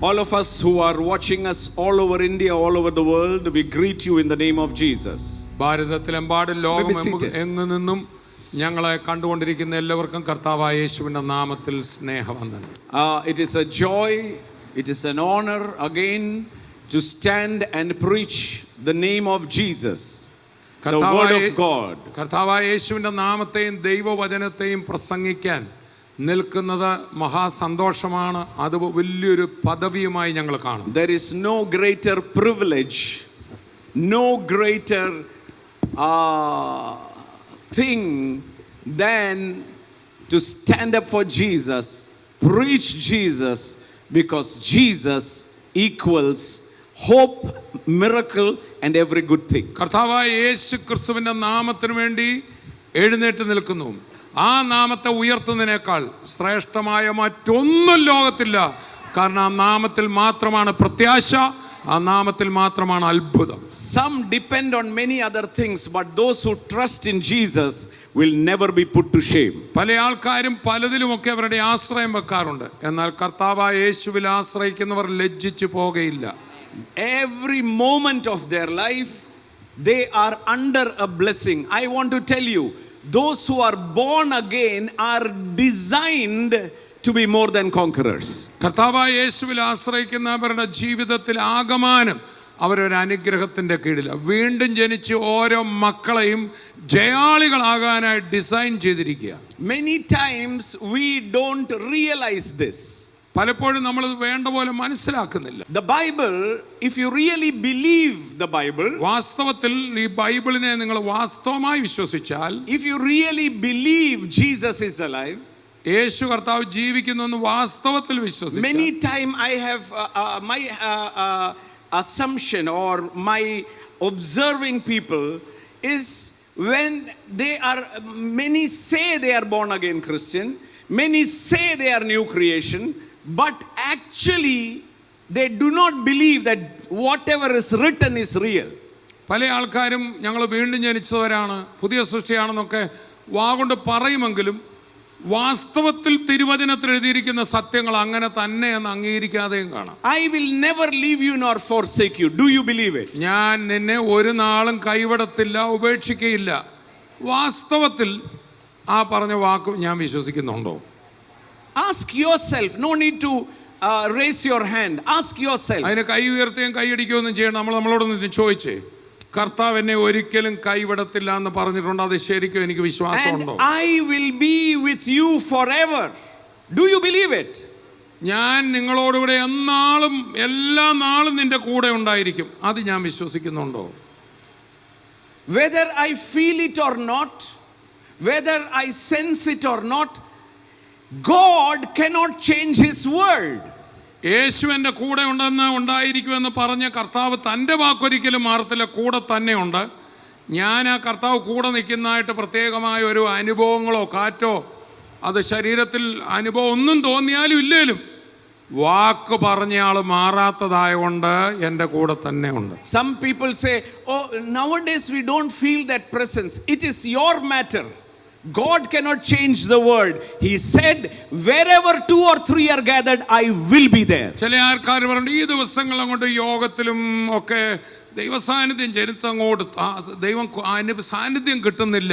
All of us who are watching us all over India, all over the world, we greet you in the name of Jesus. ഭാരതത്തിലെമ്പാടും ലോകമെങ്ങും നിന്നും ഞങ്ങളെ കണ്ടുകൊണ്ടിരിക്കുന്ന എല്ലാവർക്കും കർത്താവായ യേശുവിന്റെ നാമത്തിൽ സ്നേഹവന്ദനം. It is a joy, it is an honor again to stand and preach the name of Jesus, the word of God. കർത്താവായ യേശുവിന്റെ നാമത്തെയും ദൈവവചനത്തെയും പ്രസംഗിക്കാൻ നിൽക്കുന്നത് മഹാസന്തോഷമാണ്. അത് വലിയൊരു പദവിയുമായി ഞങ്ങൾ കാണും. There is no greater privilege, no greater thing than to stand up for Jesus, preach Jesus, because Jesus equals hope, miracle and every good thing. കർത്താവായ യേശു ക്രിസ്തുവിന്റെ നാമത്തിനു വേണ്ടി എഴുന്നേറ്റ് നിൽക്കുന്നു. ആ നാമത്തെ ഉയർത്തുന്നതിനേക്കാൾ ശ്രേഷ്ഠമായ മറ്റൊന്നും ലോകത്തില്ല. കാരണം ആ നാമത്തിൽ മാത്രമാണ് പ്രത്യാശ, ആ നാമത്തിൽ മാത്രമാണ് അത്ഭുതം. Some depend on many other things, but those who trust in Jesus will never be put to shame. പല ആൾക്കാരും പലതിലുമൊക്കെ അവരുടെ ആശ്രയം വെക്കാറുണ്ട്. എന്നാൽ കർത്താവായ യേശുവിൽ ആശ്രയിക്കുന്നവർ ലജ്ജിച്ചു പോകുകയില്ല. Every moment of their life they are under a blessing. I want to tell you, those who are born again are designed to be more than conquerors. കർത്താവായ യേശുവിൽ ആശ്രയിക്കുന്നവരുടെ ജീവിതത്തിൽ ആകമാനം അവരൊരു അനുഗ്രഹത്തിന്റെ കീഴിലാണ്. വീണ്ടും ജനിച്ച് ഓരോ മക്കളെയും ജയാളികളാകാനായി ഡിസൈൻ ചെയ്തിരിക്കുക. Many times we don't realize this. പലപ്പോഴും നമ്മൾ വേണ്ട പോലെ മനസ്സിലാക്കുന്നില്ല. The Bible, if you really believe the Bible, വാസ്തവത്തിൽ ഈ ബൈബിളിനെ നിങ്ങൾ വാസ്തവമായി വിശ്വസിച്ചാൽ, if you really believe Jesus is alive, യേശു കർത്താവ് ജീവിക്കുന്നു എന്ന് വാസ്തവത്തിൽ വിശ്വസിച്ചാൽ, many time I have my assumption or my observing people is when they are, many say they are born again Christian, many say they are new creation, but actually they do not believe that whatever is written is real. പല ആൾക്കാരും ഞങ്ങൾ വീണ്ടും ജനിച്ചവരാണ്, പുതിയ സൃഷ്ടിയാണെന്നൊക്കെ വാഗൊണ്ട് പറയുമെങ്കിലും വാസ്തവത്തിൽ തിരുവചനത്തിൽ എഴുതിയിരിക്കുന്ന സത്യങ്ങൾ അങ്ങനെ തന്നെ എന്ന് അംഗീകരിക്കാതെയും കാണാം. I will never leave you nor forsake you. Do you believe it? ഞാൻ നിന്നെ ഒരു നാളും കൈവിടത്തില്ല, ഉപേക്ഷിക്കയില്ല. വാസ്തവത്തിൽ ആ പറഞ്ഞ വാക്ക് ഞാൻ വിശ്വസിക്കുന്നുണ്ടോ? Ask yourself. No need to raise your hand. Ask yourself. അതിനെ കൈ ഉയർത്തുകയും കൈയടിക്കുകയൊന്നും ചെയ്യണം. നമ്മളോടൊന്ന് ചോദിച്ചേ, കർത്താവ് എന്നെ ഒരിക്കലും കൈവിടത്തില്ല എന്ന് പറഞ്ഞിട്ടുണ്ട്. അത് ശരിക്കും എനിക്ക് വിശ്വാസമുണ്ടോ? And I will be with you forever. Do you believe it? ഞാൻ നിങ്ങളോടുകൂടെ എന്നാളും എല്ലാ നാളും നിന്റെ കൂടെ ഉണ്ടായിരിക്കും. അത് ഞാൻ വിശ്വസിക്കുന്നുണ്ടോ? Whether I feel it or not, whether I sense it or not, God cannot change his word. യേശു എൻ്റെ കൂടെ ഉണ്ടായിരിക്കുമെന്ന് പറഞ്ഞ കർത്താവ് തൻ്റെ വാക്കൊരിക്കലും മാറത്തില്ല, കൂടെ തന്നെ ഉണ്ട്. ഞാൻ ആ കർത്താവ് കൂടെ നിൽക്കുന്നതായിട്ട് പ്രത്യേകമായ ഒരു അനുഭവങ്ങളോ കാറ്റോ അത് ശരീരത്തിൽ അനുഭവം ഒന്നും തോന്നിയാലും ഇല്ലേലും വാക്ക് പറഞ്ഞയാൾ മാറാത്തതായതുകൊണ്ട് എൻ്റെ കൂടെ തന്നെ ഉണ്ട്. Some people say, oh, nowadays we don't feel that presence. It is your matter. God cannot change the word. He said, wherever 2 or 3 are gathered, I will be there. ചില ആൾക്കാർ പറഞ്ഞു ഈ ദിവസങ്ങൾ അങ്ങോട്ട് യോഗത്തിലും ഒക്കെ ദൈവസാന്നിധ്യം ജനിത്തങ്ങോട്ട് ദൈവം സാന്നിധ്യം കിട്ടുന്നില്ല.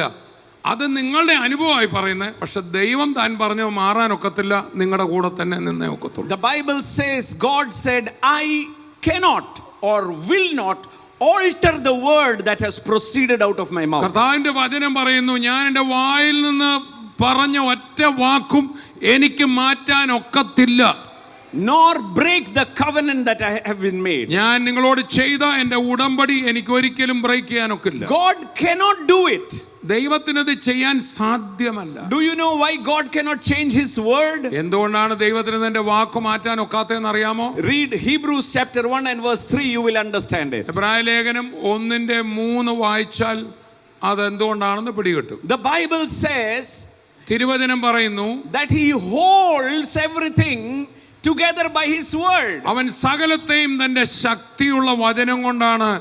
അത് നിങ്ങളുടെ അനുഭവമായി പറയുന്നത്. പക്ഷെ ദൈവം താൻ പറഞ്ഞു മാറാനൊക്കത്തില്ല, നിങ്ങളുടെ കൂടെ തന്നെ നിന്നേ ഒക്കത്തുള്ളൂ. The Bible says, God said, I cannot or will not alter the word that has proceeded out of my mouth. കർത്താവിന്റെ വചനം പറയുന്നു, ഞാൻ എൻ്റെ വായിൽ നിന്ന് പറഞ്ഞ ഒറ്റ വാക്കും എനിക്ക് മാറ്റാൻ ഒക്കത്തില്ല. Nor break the covenant that I have been made. ഞാൻ നിങ്ങളോട് ചെയ്ത എൻ്റെ ഉടമ്പടി എനിക്ക് ഒരിക്കലും ബ്രേക്ക് ചെയ്യാൻ ഒക്കില്ല. God cannot do it. ദൈവത്തിനത് ചെയ്യാൻ സാധ്യമല്ല. Do you know why God cannot change his word? എന്തുകൊണ്ടാണ് ദൈവത്തിന് തന്റെ വാക്ക് മാറ്റാൻ ഒക്കാത്തതെന്ന് അറിയാമോ? Read Hebrews chapter 1 and verse 3, you will understand it. എബ്രായ ലേഖനം 1:3 വായിച്ചാൽ അത് എന്തുകൊണ്ടാണെന്ന് പിടികിട്ടും. The Bible says, തിരുവചനം പറയുന്നു, that he holds everything together by his word. അവൻ സകലത്തെയും തന്റെ ശക്തിയുള്ള വചനം കൊണ്ടാണ്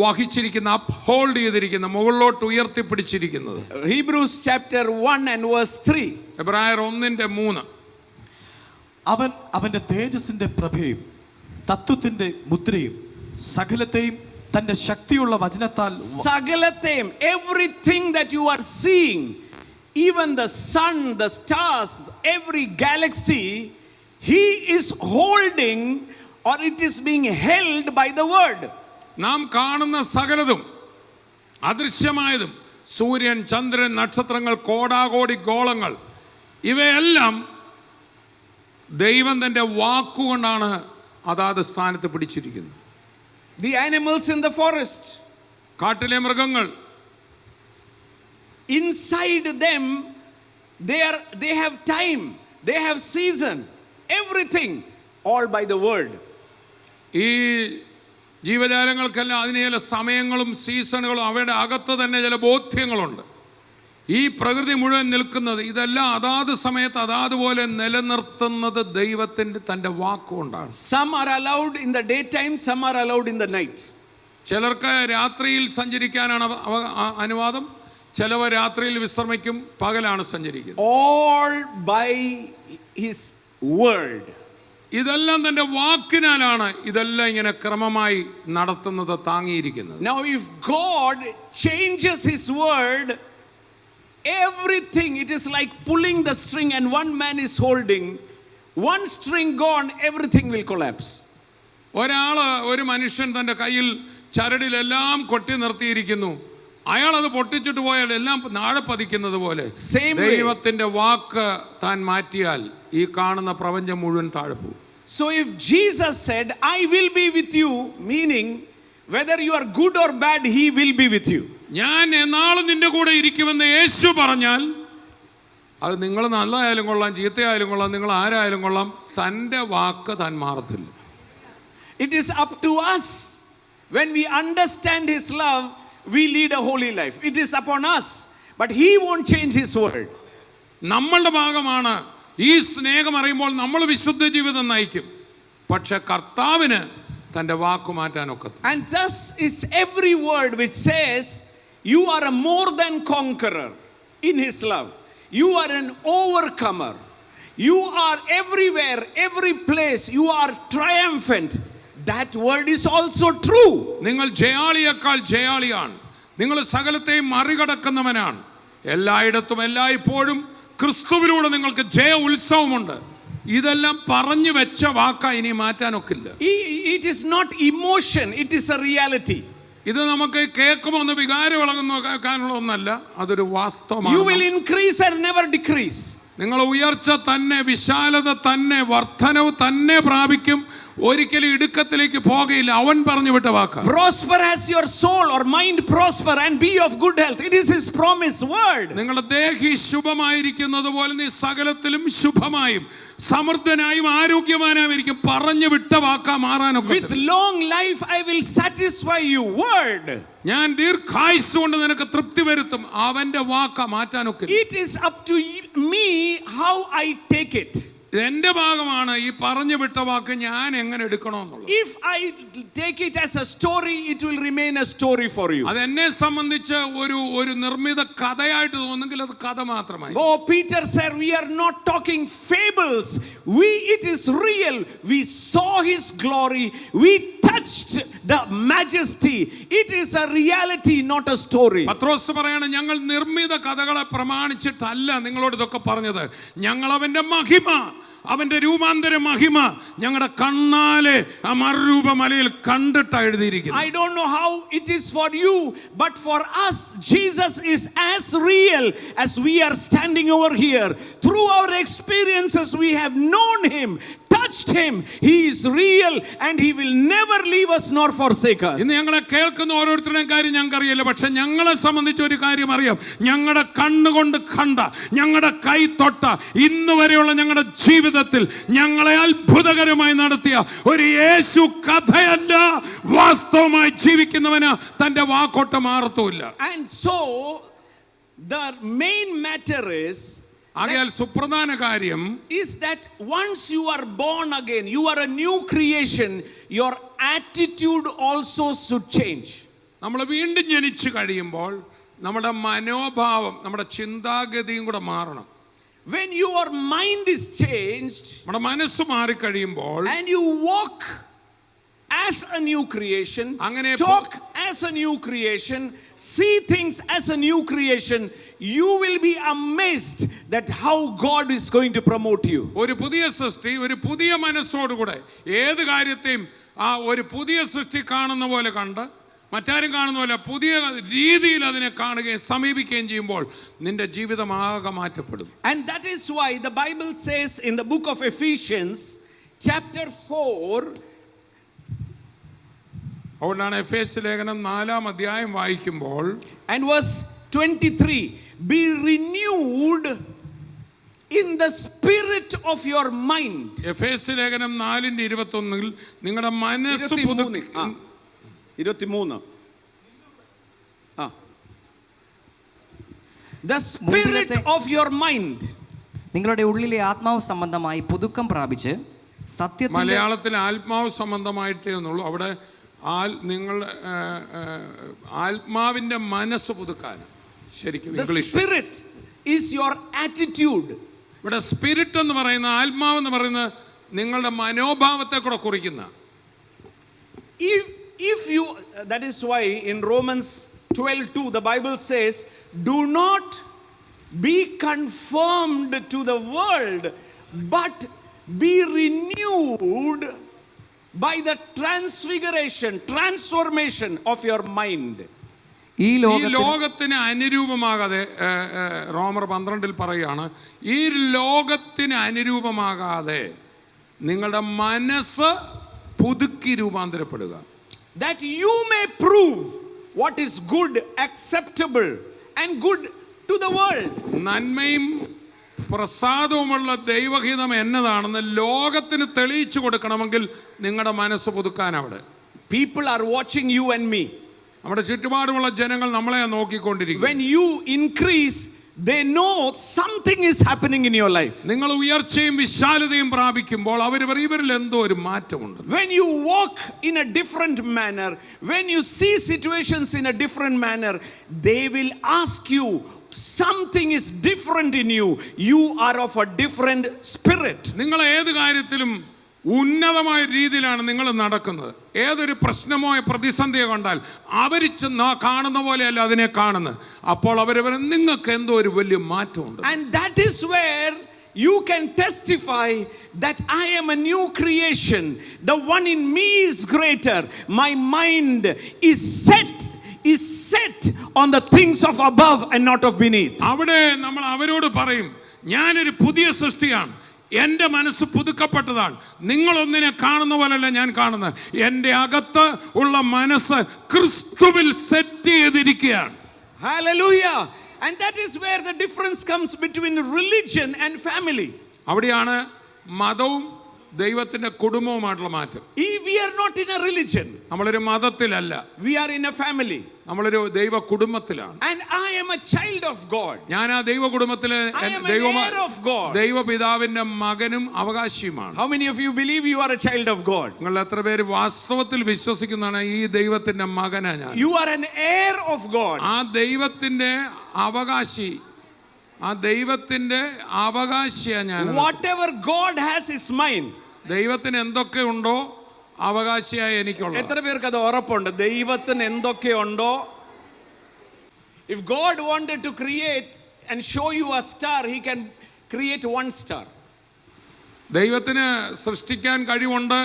വഹിച്ചിരിക്കുന്ന, അപ്ഹോൾഡ് ചെയ്തിരിക്കുന്ന, മുകളിലോട്ട് ഉയർത്തിപ്പിടിച്ചിരിക്കുന്നത്. Hebrews chapter 1 and verse 3. എബ്രായർ 1:3. അവൻ അവന്റെ തേജസ്സിന്റെ പ്രഭയും തത്വത്തിന്റെ മുദ്രയും സകലത്തെയും തന്റെ ശക്തിയുള്ള വചനത്താൽ Sagalathayam, everything that you are seeing, even the sun, the stars, every galaxy, he is holding, or it is being held by the word. നാം കാണുന്ന സകലതും അദൃശ്യമായതും സൂര്യൻ, ചന്ദ്രൻ, നക്ഷത്രങ്ങൾ, കോടാകോടി ഗോളങ്ങൾ, ഇവയെല്ലാം ദൈവം തൻ്റെ വാക്കുകൊണ്ടാണ് അതാത് സ്ഥാനത്ത് പിടിച്ചിരിക്കുന്നത്. The animals in the forest, കാട്ടിലെ മൃഗങ്ങൾ, inside them they have time, they have season, everything, all by the word. ഈ ജീവജാലങ്ങൾക്കെല്ലാം അതിന് ചില സമയങ്ങളും സീസണുകളും അവയുടെ അകത്ത് തന്നെ ചില ബോധ്യങ്ങളുണ്ട്. ഈ പ്രകൃതി മുഴുവൻ നിൽക്കുന്നത് ഇതെല്ലാം അതാത് സമയത്ത് അതാതുപോലെ നിലനിർത്തുന്നത് ദൈവത്തിൻ്റെ തൻ്റെ വാക്കുകൊണ്ടാണ്. Some are allowed in the daytime, some are allowed in the night. ചിലർക്ക് രാത്രിയിൽ സഞ്ചരിക്കാനാണ് അനുവാദം, ചിലവർ രാത്രിയിൽ വിശ്രമിക്കും, പകലാണ് സഞ്ചരിക്കുന്നത്. All by his word. ഇതെല്ലാം തൻ്റെ വാക്കിനാലാണ് ഇതെല്ലാം ഇങ്ങനെ ക്രമമായി നടത്തുന്നത്, താങ്ങിയിരിക്കുന്നത്. Now if God changes his word, everything, it is like pulling the string and one man is holding, one string gone, everything will collapse. ഒരു മനുഷ്യൻ തൻ്റെ കയ്യിൽ ചരടിലെല്ലാം കൊട്ടി നിർത്തിയിരിക്കുന്നു, അയാൾ അത് പൊട്ടിച്ചിട്ട് പോയാൽ എല്ലാം നാഴെ പതിക്കുന്നത് പോലെ ദൈവത്തിന്റെ വാക്ക് താൻ മാറ്റിയാൽ ഈ കാണുന്ന പ്രപഞ്ചം മുഴുവൻ താഴെ പോകും. So if Jesus said, I will be with you, meaning whether you are good or bad, he will be with you. ഞാൻ എന്നാളും നിന്റെ കൂടെ ഇരിക്കുമെന്ന് യേശു പറഞ്ഞാൽ അത് നിങ്ങൾ നല്ലതായാലും കൊള്ളാം, ചീത്തയായാലും കൊള്ളാം, നിങ്ങൾ ആരായാലും കൊള്ളാം, തൻ്റെ വാക്ക് താൻ മാറത്തില്ല. It is up to us. When we understand his love, we lead a holy life. It is upon us, but he won't change his word. നമ്മളുടെ ഭാഗമാണ് ഈ സ്നേഹം അറിയുമ്പോൾ നമ്മൾ വിശുദ്ധ ജീവിതം നയിക്കും, പക്ഷെ കർത്താവിന് തൻ്റെ വാക്ക് മാറ്റാനൊക്കെ. And thus is every word which says you are a more than conqueror in his love. You are an overcomer. You are everywhere, every place. You are triumphant. That word is also true. നിങ്ങൾ ജയാളിയേക്കാൾ ജയാളിയാണ്, നിങ്ങൾ സകലത്തെയും മറികടക്കുന്നവനാണ്, എല്ലായിടത്തും എല്ലായ്പ്പോഴും ക്രിസ്തുവിലൂടെ നിങ്ങൾക്ക് ജയ ഉത്സവമുണ്ട്. ഇതെല്ലാം പറഞ്ഞു വെച്ച വാക്ക ഇനി മാറ്റാനൊക്കില്ല. It is not emotion, it is a reality. ഇത് നമുക്ക് കേൾക്കുമ്പോൾ ഒന്ന് വികാരം ഇളകുന്ന ഒന്നല്ല, അതൊരു വാസ്തവമാണ്. You will increase and never decrease. നിങ്ങൾ ഉയർച്ച തന്നെ, വിശാലത തന്നെ, വർധനവ് തന്നെ പ്രാപിക്കും, ഒരിക്കലും ഇടുക്കത്തിലേക്ക് പോകയില്ല. അവൻ പറഞ്ഞു വിട്ട വാക്ക. Prosper as your soul or mind prosper and be of good health. It is his promise word. നിങ്ങളുടെ ദേഹി ശുഭമായിരിക്കുന്നത് പോലെ നീ സകലത്തിലും ശുഭമായും സമൃദ്ധനായും ആരോഗ്യവാനായിരിക്കും. പറഞ്ഞു വിട്ട വാക്ക മാറാനൊക്കെ. With long life I will satisfy you. Word. ഞാൻ ദീർഘായുസ്സ് കൊണ്ട് നിനക്ക് തൃപ്തി വരുത്തും. അവന്റെ വാക്ക മാറ്റാനൊക്കെ. It is up to me how I take it. എന്റെ ഭാഗമാണ് ഈ പറഞ്ഞു വിട്ട വാക്ക് ഞാൻ എങ്ങനെ എടുക്കണമെന്നുള്ളത്. If I take it as a story, it will remain a story for you. അത് എന്നെ സംബന്ധിച്ച് ഒരു നിർമ്മിത കഥയായിട്ട് തോന്നുമെങ്കിൽ അത് കഥ മാത്രമായി. Oh, Peter said, we are not talking fables. It is real. We saw his glory. We touched the majesty. It is a reality, not a story. പത്രോസ് പറയാണ്, ഞങ്ങൾ നിർമ്മിത കഥകളെ പ്രമാണിച്ചിട്ടല്ല നിങ്ങളോട് ഇതൊക്കെ പറഞ്ഞത്. ഞങ്ങൾ അവന്റെ മഹിമ, അവന്റെ രൂപാന്തര മഹിമ ഞങ്ങളുടെ കണ്ണാലെ ആ മറുരൂപ മലയിൽ കണ്ടിട്ടാ എഴുതിയിരിക്കുന്നത്. I don't know how it is for you, but for us Jesus is as real as we are standing over here. Through our experiences we have known him, touched him. He is real and he will never leave us nor forsake us. ഇന്ന് ഞങ്ങളെ കേൾക്കുന്ന ഓരോരുത്തരുടെയും കാര്യം ഞങ്ങൾക്കറിയില്ല, പക്ഷെ ഞങ്ങളെ സംബന്ധിച്ച് ഒരു കാര്യം അറിയാം. ഞങ്ങളുടെ കണ്ണുകൊണ്ട് കണ്ട, ഞങ്ങളുടെ കൈ തൊട്ട, ഇന്ന് വരെയുള്ള ഞങ്ങളുടെ ജീവിതത്തിൽ ഞങ്ങളെ അത്ഭുതകരമായി നടത്തിയ ഒരു യേശു കഥയല്ല, വാസ്തവമായി ജീവിക്കുന്നവന് തന്റെ വാക്കോട്ട മാറത്തുമില്ല. And so the main matter is ആകയാൽ സുപ്രധാന കാര്യം is that once you are born again, you are a new creation, your attitude also should change. നമ്മൾ വീണ്ടും ജനിച്ചു കഴിയുമ്പോൾ നമ്മുടെ മനോഭാവം, നമ്മുടെ ചിന്താഗതിയും കൂടെ മാറണം. When your mind is changed നമ്മുടെ മനസ്സ് മാറി കഴിയുമ്പോൾ and you walk as a new creation, അങ്ങനെ talk as a new creation, see things as a new creation, you will be amazed that how God is going to promote you. ഒരു പുതിയ സൃഷ്ടി, ഒരു പുതിയ മനസ്സോടുകൂടെ ഏത് കാര്യത്തെയും ആ ഒരു പുതിയ സൃഷ്ടി കാണുന്ന പോലെ കണ്ട് മറ്റാരും കാണുന്ന പോലെ പുതിയ രീതിയിൽ അതിനെ കാണുകയും സമീപിക്കുകയും ചെയ്യുമ്പോൾ നിന്റെ ജീവിതം ആകെ മാറ്റപ്പെടും. And that is why the Bible says in the book of Ephesians chapter 4, അതുകൊണ്ടാണ് എഫേസ്യ ലേഖനം 4-ാം അധ്യായം വായിക്കുമ്പോൾ and verse 23, be renewed in the spirit of your mind. എഫേസ്യ ലേഖനം 4:21 നിങ്ങളുടെ മനസ്സ് 23. The spirit of your mind. നിങ്ങളുടെ ഉള്ളിലെ ആത്മാവ് സംബന്ധമായി പുതുക്കം പ്രാപിച്ച് സത്യത്തിൽ, മലയാളത്തിൽ ആത്മാവ് സംബന്ധമായിട്ടേ എന്നുള്ളൂ. അവിടെ നിങ്ങൾ ആത്മാവിന്റെ മനസ്സ് പുതുക്കാൻ ശരിക്കും The spirit is your attitude. ഇവിടെ സ്പിരിറ്റ് എന്ന് പറയുന്ന, ആത്മാവ് എന്ന് പറയുന്നത് നിങ്ങളുടെ മനോഭാവത്തെ കൂടെ കുറിക്കുന്ന. If you, that is why in Romans 12:2 the Bible says, do not be conformed to the world, but be renewed by the transformation of your mind. ഈ ലോകത്തിന് അനുരൂപമാകാതെ, റോമർ 12 പറയുകയാണ്, ഈ ലോകത്തിന് അനുരൂപമാകാതെ നിങ്ങളുടെ മനസ്സ് പുതുക്കി രൂപാന്തരപ്പെടുക. That you may prove what is good, acceptable and good to the world. നന്മയും പ്രസാദവുമുള്ള ദൈവഹിതം എന്നതാണെന്ന് ലോകത്തിന് തെളിയിച്ചു കൊടുക്കണമെങ്കിൽ നിങ്ങളുടെ മനസ്സ് പുതുക്കാൻ അവിടെ. People are watching you and me. നമ്മുടെ ചുറ്റുപാടുമുള്ള ജനങ്ങൾ നമ്മളെ നോക്കിക്കൊണ്ടിരിക്കും. When you increase, they know something is happening in your life. നിങ്ങൾ ഉയർച്ചയും വിശാലതയും പ്രാപിക്കുമ്പോൾ ഇവരിൽ എന്തോ ഒരു മാറ്റമുണ്ട്. When you walk in a different manner, when you see situations in a different manner, they will ask you, something is different in you. You are of a different spirit. നിങ്ങൾ ഏത് കാര്യത്തിലും ഉന്നതമായ രീതിയിലാണ് നിങ്ങൾ നടക്കുന്നത്. ഏതൊരു പ്രശ്നമോ പ്രതിസന്ധിയോ കണ്ടാൽ അവർ കാണുന്ന പോലെയല്ല അതിനെ കാണുന്നത്. അപ്പോൾ നിങ്ങൾക്ക് എന്തോ ഒരു വലിയ മാറ്റമുണ്ട്. And that is where you can testify that I am a new creation. The one in me is greater. My mind is set on the things of above and not of beneath. അവിടെ നമ്മൾ അവരോട് പറയും, ഞാനൊരു പുതിയ സൃഷ്ടിയാണ്, എൻ്റെ മനസ്സ് പുതുക്കപ്പെട്ടതാണ്. നിങ്ങളൊന്നിനെ കാണുന്ന പോലെയല്ല ഞാൻ കാണുന്നത്. എൻ്റെ അകത്ത് ഉള്ള മനസ്സ് ക്രിസ്തുവിൽ സെറ്റ് ചെയ്തിരിക്കുകയാണ്. Hallelujah. And that is where the difference comes between religion and family. അവിടെയാണ് മതവും ദൈവത്തിന്റെ കുടുംബവുമായിട്ടുള്ള മാറ്റം. We are not in a religion. നമ്മളൊരു മതത്തിലല്ല. We are in a family. നമ്മളൊരു ദൈവ കുടുംബത്തിലാണ്. And I am a child of God. ഞാൻ ആ ദൈവ കുടുംബത്തിലെ ദൈവപിതാവിന്റെ മകനും അവകാശിയുമാണ്. How many of you believe you are a child of God? നിങ്ങൾ എത്ര പേര് വാസ്തവത്തിൽ വിശ്വസിക്കുന്നതാണ് ഈ ദൈവത്തിന്റെ മകനാ ഞാൻ? You are an heir of God. ആ ദൈവത്തിന്റെ അവകാശി, ആ ദൈവത്തിന്റെ അവകാശിയാ ഞാൻ. Whatever God has is mine. ദൈവത്തിന് എന്തൊക്കെ ഉണ്ടോ അവകാശിയായി എനിക്കുള്ളത്. എത്ര പേർക്ക് അത് ഉറപ്പുണ്ട്? ദൈവത്തിന് എന്തൊക്കെ ഉണ്ടോ? If God wanted to create and show you a star, he can create one star. ദൈവത്തിന് സൃഷ്ടിക്കാൻ കഴിവുണ്ട്,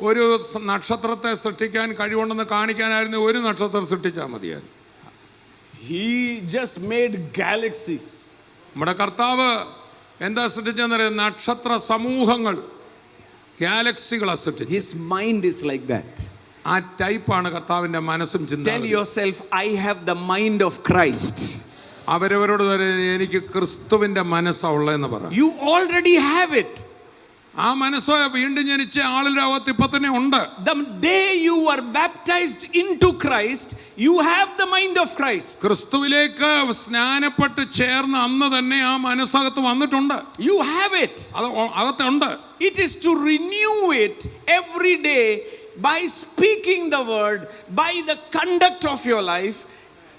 ഒരു നക്ഷത്രത്തെ സൃഷ്ടിക്കാൻ കഴിവുണ്ടെന്ന് കാണിക്കാനായിരുന്നു ഒരു നക്ഷത്രം സൃഷ്ടിച്ചാൽ മതിയായിരുന്നു. He just made galaxies. നമ്മുടെ കർത്താവ് എന്താ സൃഷ്ടിച്ചെന്നറിയാം? നക്ഷത്ര സമൂഹങ്ങൾ, ഗാലക്സികളാ സൃഷ്ടിച്ചത്. His mind is like that. ആ ടൈപ്പാണ് കർത്താവിന്റെ മനസ്സും ചിന്തയും. Tell yourself, I have the mind of Christ. അവരവരോട് എനിക്ക് ക്രിസ്തുവിന്റെ മനസ്സാ ഉള്ളതെന്ന് പറ. You already have it. ആ മനസ്സ് വീണ്ടും ജനിച്ച ആളുടെ അകത്ത് ഇപ്പൊ തന്നെ ഉണ്ട്. The day you were baptized into Christ, you have the mind of Christ. ക്രിസ്തുവിലേക്ക് സ്നാനപ്പെട്ട് ചേർന്ന് അന്ന് തന്നെ ആ മനസ്സകത്ത് വന്നിട്ടുണ്ട്. You have it. അത് അകത്തുണ്ട്. It is to renew it every day by speaking the word, by the conduct of your life,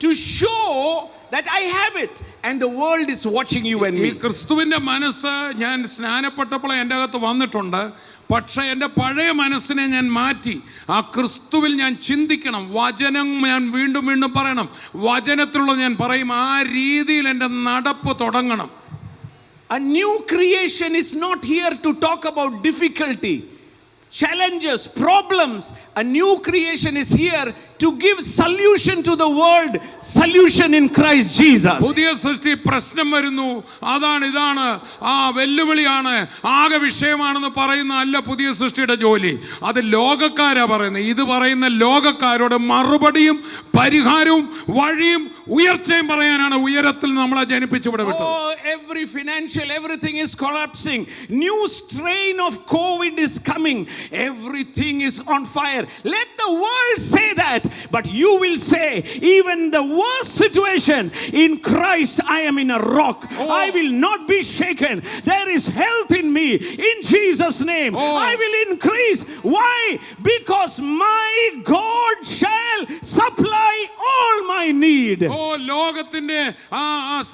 to show that I have it and the world is watching you and ഈ me. ക്രിസ്തുവിന്റെ മനസ്സ് ഞാൻ സ്നാനപ്പെട്ടപ്പോൾ എൻ്റെ അകത്ത് വന്നിട്ടുണ്ട്. പക്ഷേ എൻ്റെ പഴയ മനസ്സിനെ ഞാൻ മാറ്റി ആ ക്രിസ്തുവിൽ ഞാൻ ചിന്തിക്കണം. വചനം ഞാൻ വീണ്ടും വീണ്ടും പറയണം. വചനത്തിലുള്ള ഞാൻ പറയും. ആ രീതിയിൽ എൻ്റെ നടപ്പ് തുടങ്ങണം. A new creation is not here to talk about difficulty, challenges, problems. A new creation is here to give solution to the world, solution in Christ Jesus. പുതിയ സൃഷ്ടി പ്രശ്നം വരുന്നു, അതാണ് ഇതാണ്, ആ വെല്ലുവിളിയാണ്, ആകെ വിഷയമാണെന്ന് പറയുന്ന അല്ല പുതിയ സൃഷ്ടിയുടെ ജോലി. അത് ലോകക്കാരാ പറയുന്നത്. ഇത് പറയുന്ന ലോകക്കാരോട് മറുപടിയും പരിഹാരവും വഴിയും ഉയർച്ചയും പറയാനാണ് ഉയരത്തിൽ നമ്മളെ ജനിപ്പിച്ചു ഇവിടെ വിട്ടത്. Oh, every financial, everything is collapsing. New strain of COVID is coming. Everything is on fire. Let the world say that, but you will say, even the worst situation, in Christ I am in a rock. I will not be shaken. There is health in me. In Jesus' name, I will increase. Why? Because my God shall supply all my need. ലോകത്തിന്റെ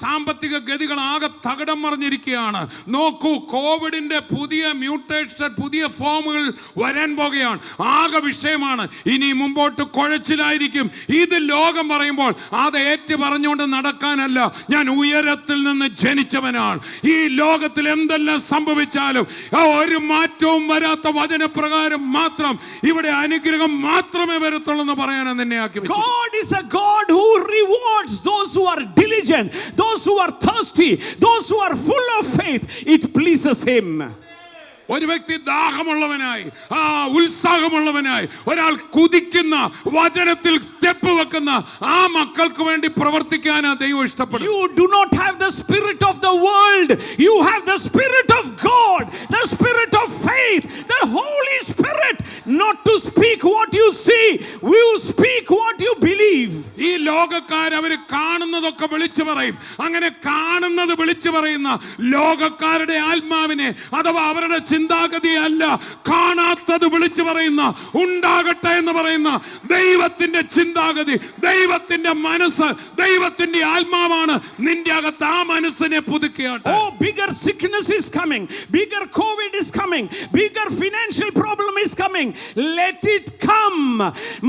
സാമ്പത്തിക ഗതികൾ ആകെ തകിടം മറിഞ്ഞിരിക്കുകയാണ്. നോക്കൂ, കോവിഡിന്റെ പുതിയ mutation, പുതിയ ഫോമുകൾ വരാൻ പോകുകയാണ്. ആകെ വിഷയമാണ്. ഇനി മുമ്പോട്ട് കുഴച്ചിലായിരിക്കും. ഇത് ലോകം പറയുമ്പോൾ അത് ഏറ്റു പറഞ്ഞുകൊണ്ട് നടക്കാനല്ല. ഞാൻ ഉയരത്തിൽ നിന്ന് ജനിച്ചവനാണ്. ഈ ലോകത്തിൽ എന്തെല്ലാം സംഭവിച്ചാലും ഒരു മാറ്റവും വരാത്ത വചനപ്രകാരം മാത്രം ഇവിടെ അനുഗ്രഹം മാത്രമേ വരത്തുള്ളൂ എന്ന് പറയാനാണ് നിന്നെ ആക്കി വെച്ചത്. God is a God who rewards those who are diligent, those who are thirsty, those who are full of faith. It pleases him. ഒരു വ്യക്തി ദാഹമുള്ളവനായി, ഉത്സാഹമുള്ളവനായി, ഒരാൾ കുതിക്കുന്ന വചനത്തിൽ സ്റ്റെപ്പ് വെക്കുന്ന ആ മക്കൾക്ക് വേണ്ടി പ്രവർത്തിക്കാനാ ദൈവം ഇഷ്ടപ്പെടും. You do not have the spirit of the world. You have the spirit of God, the spirit of faith, the Holy Spirit. Not to speak what you see, you speak what you believe. ഈ ലോകക്കാർ അവർ കാണുന്നതൊക്കെ വിളിച്ചു പറയും. അങ്ങനെ കാണുന്നത് വിളിച്ചു പറയുന്ന ലോകക്കാരുടെ ആത്മാവിനെ അഥവാ അവരുടെ ചിന്താഗതിയല്ല, കാണാത്തത് വിളിച്ചു പറയുന്ന, ഉണ്ടാകട്ടെ എന്ന് പറയുന്ന ദൈവത്തിന്റെ ചിന്താഗതി, ദൈവത്തിന്റെ മനസ്സ്, ദൈവത്തിന്റെ ആത്മാവാണ് നിന്റെ അകത്ത്. ആ മനസ്സിനെ പുതുക്കിയാട്ടെ. Oh, bigger sickness is coming, bigger COVID is coming, bigger financial problem is coming. Let it come.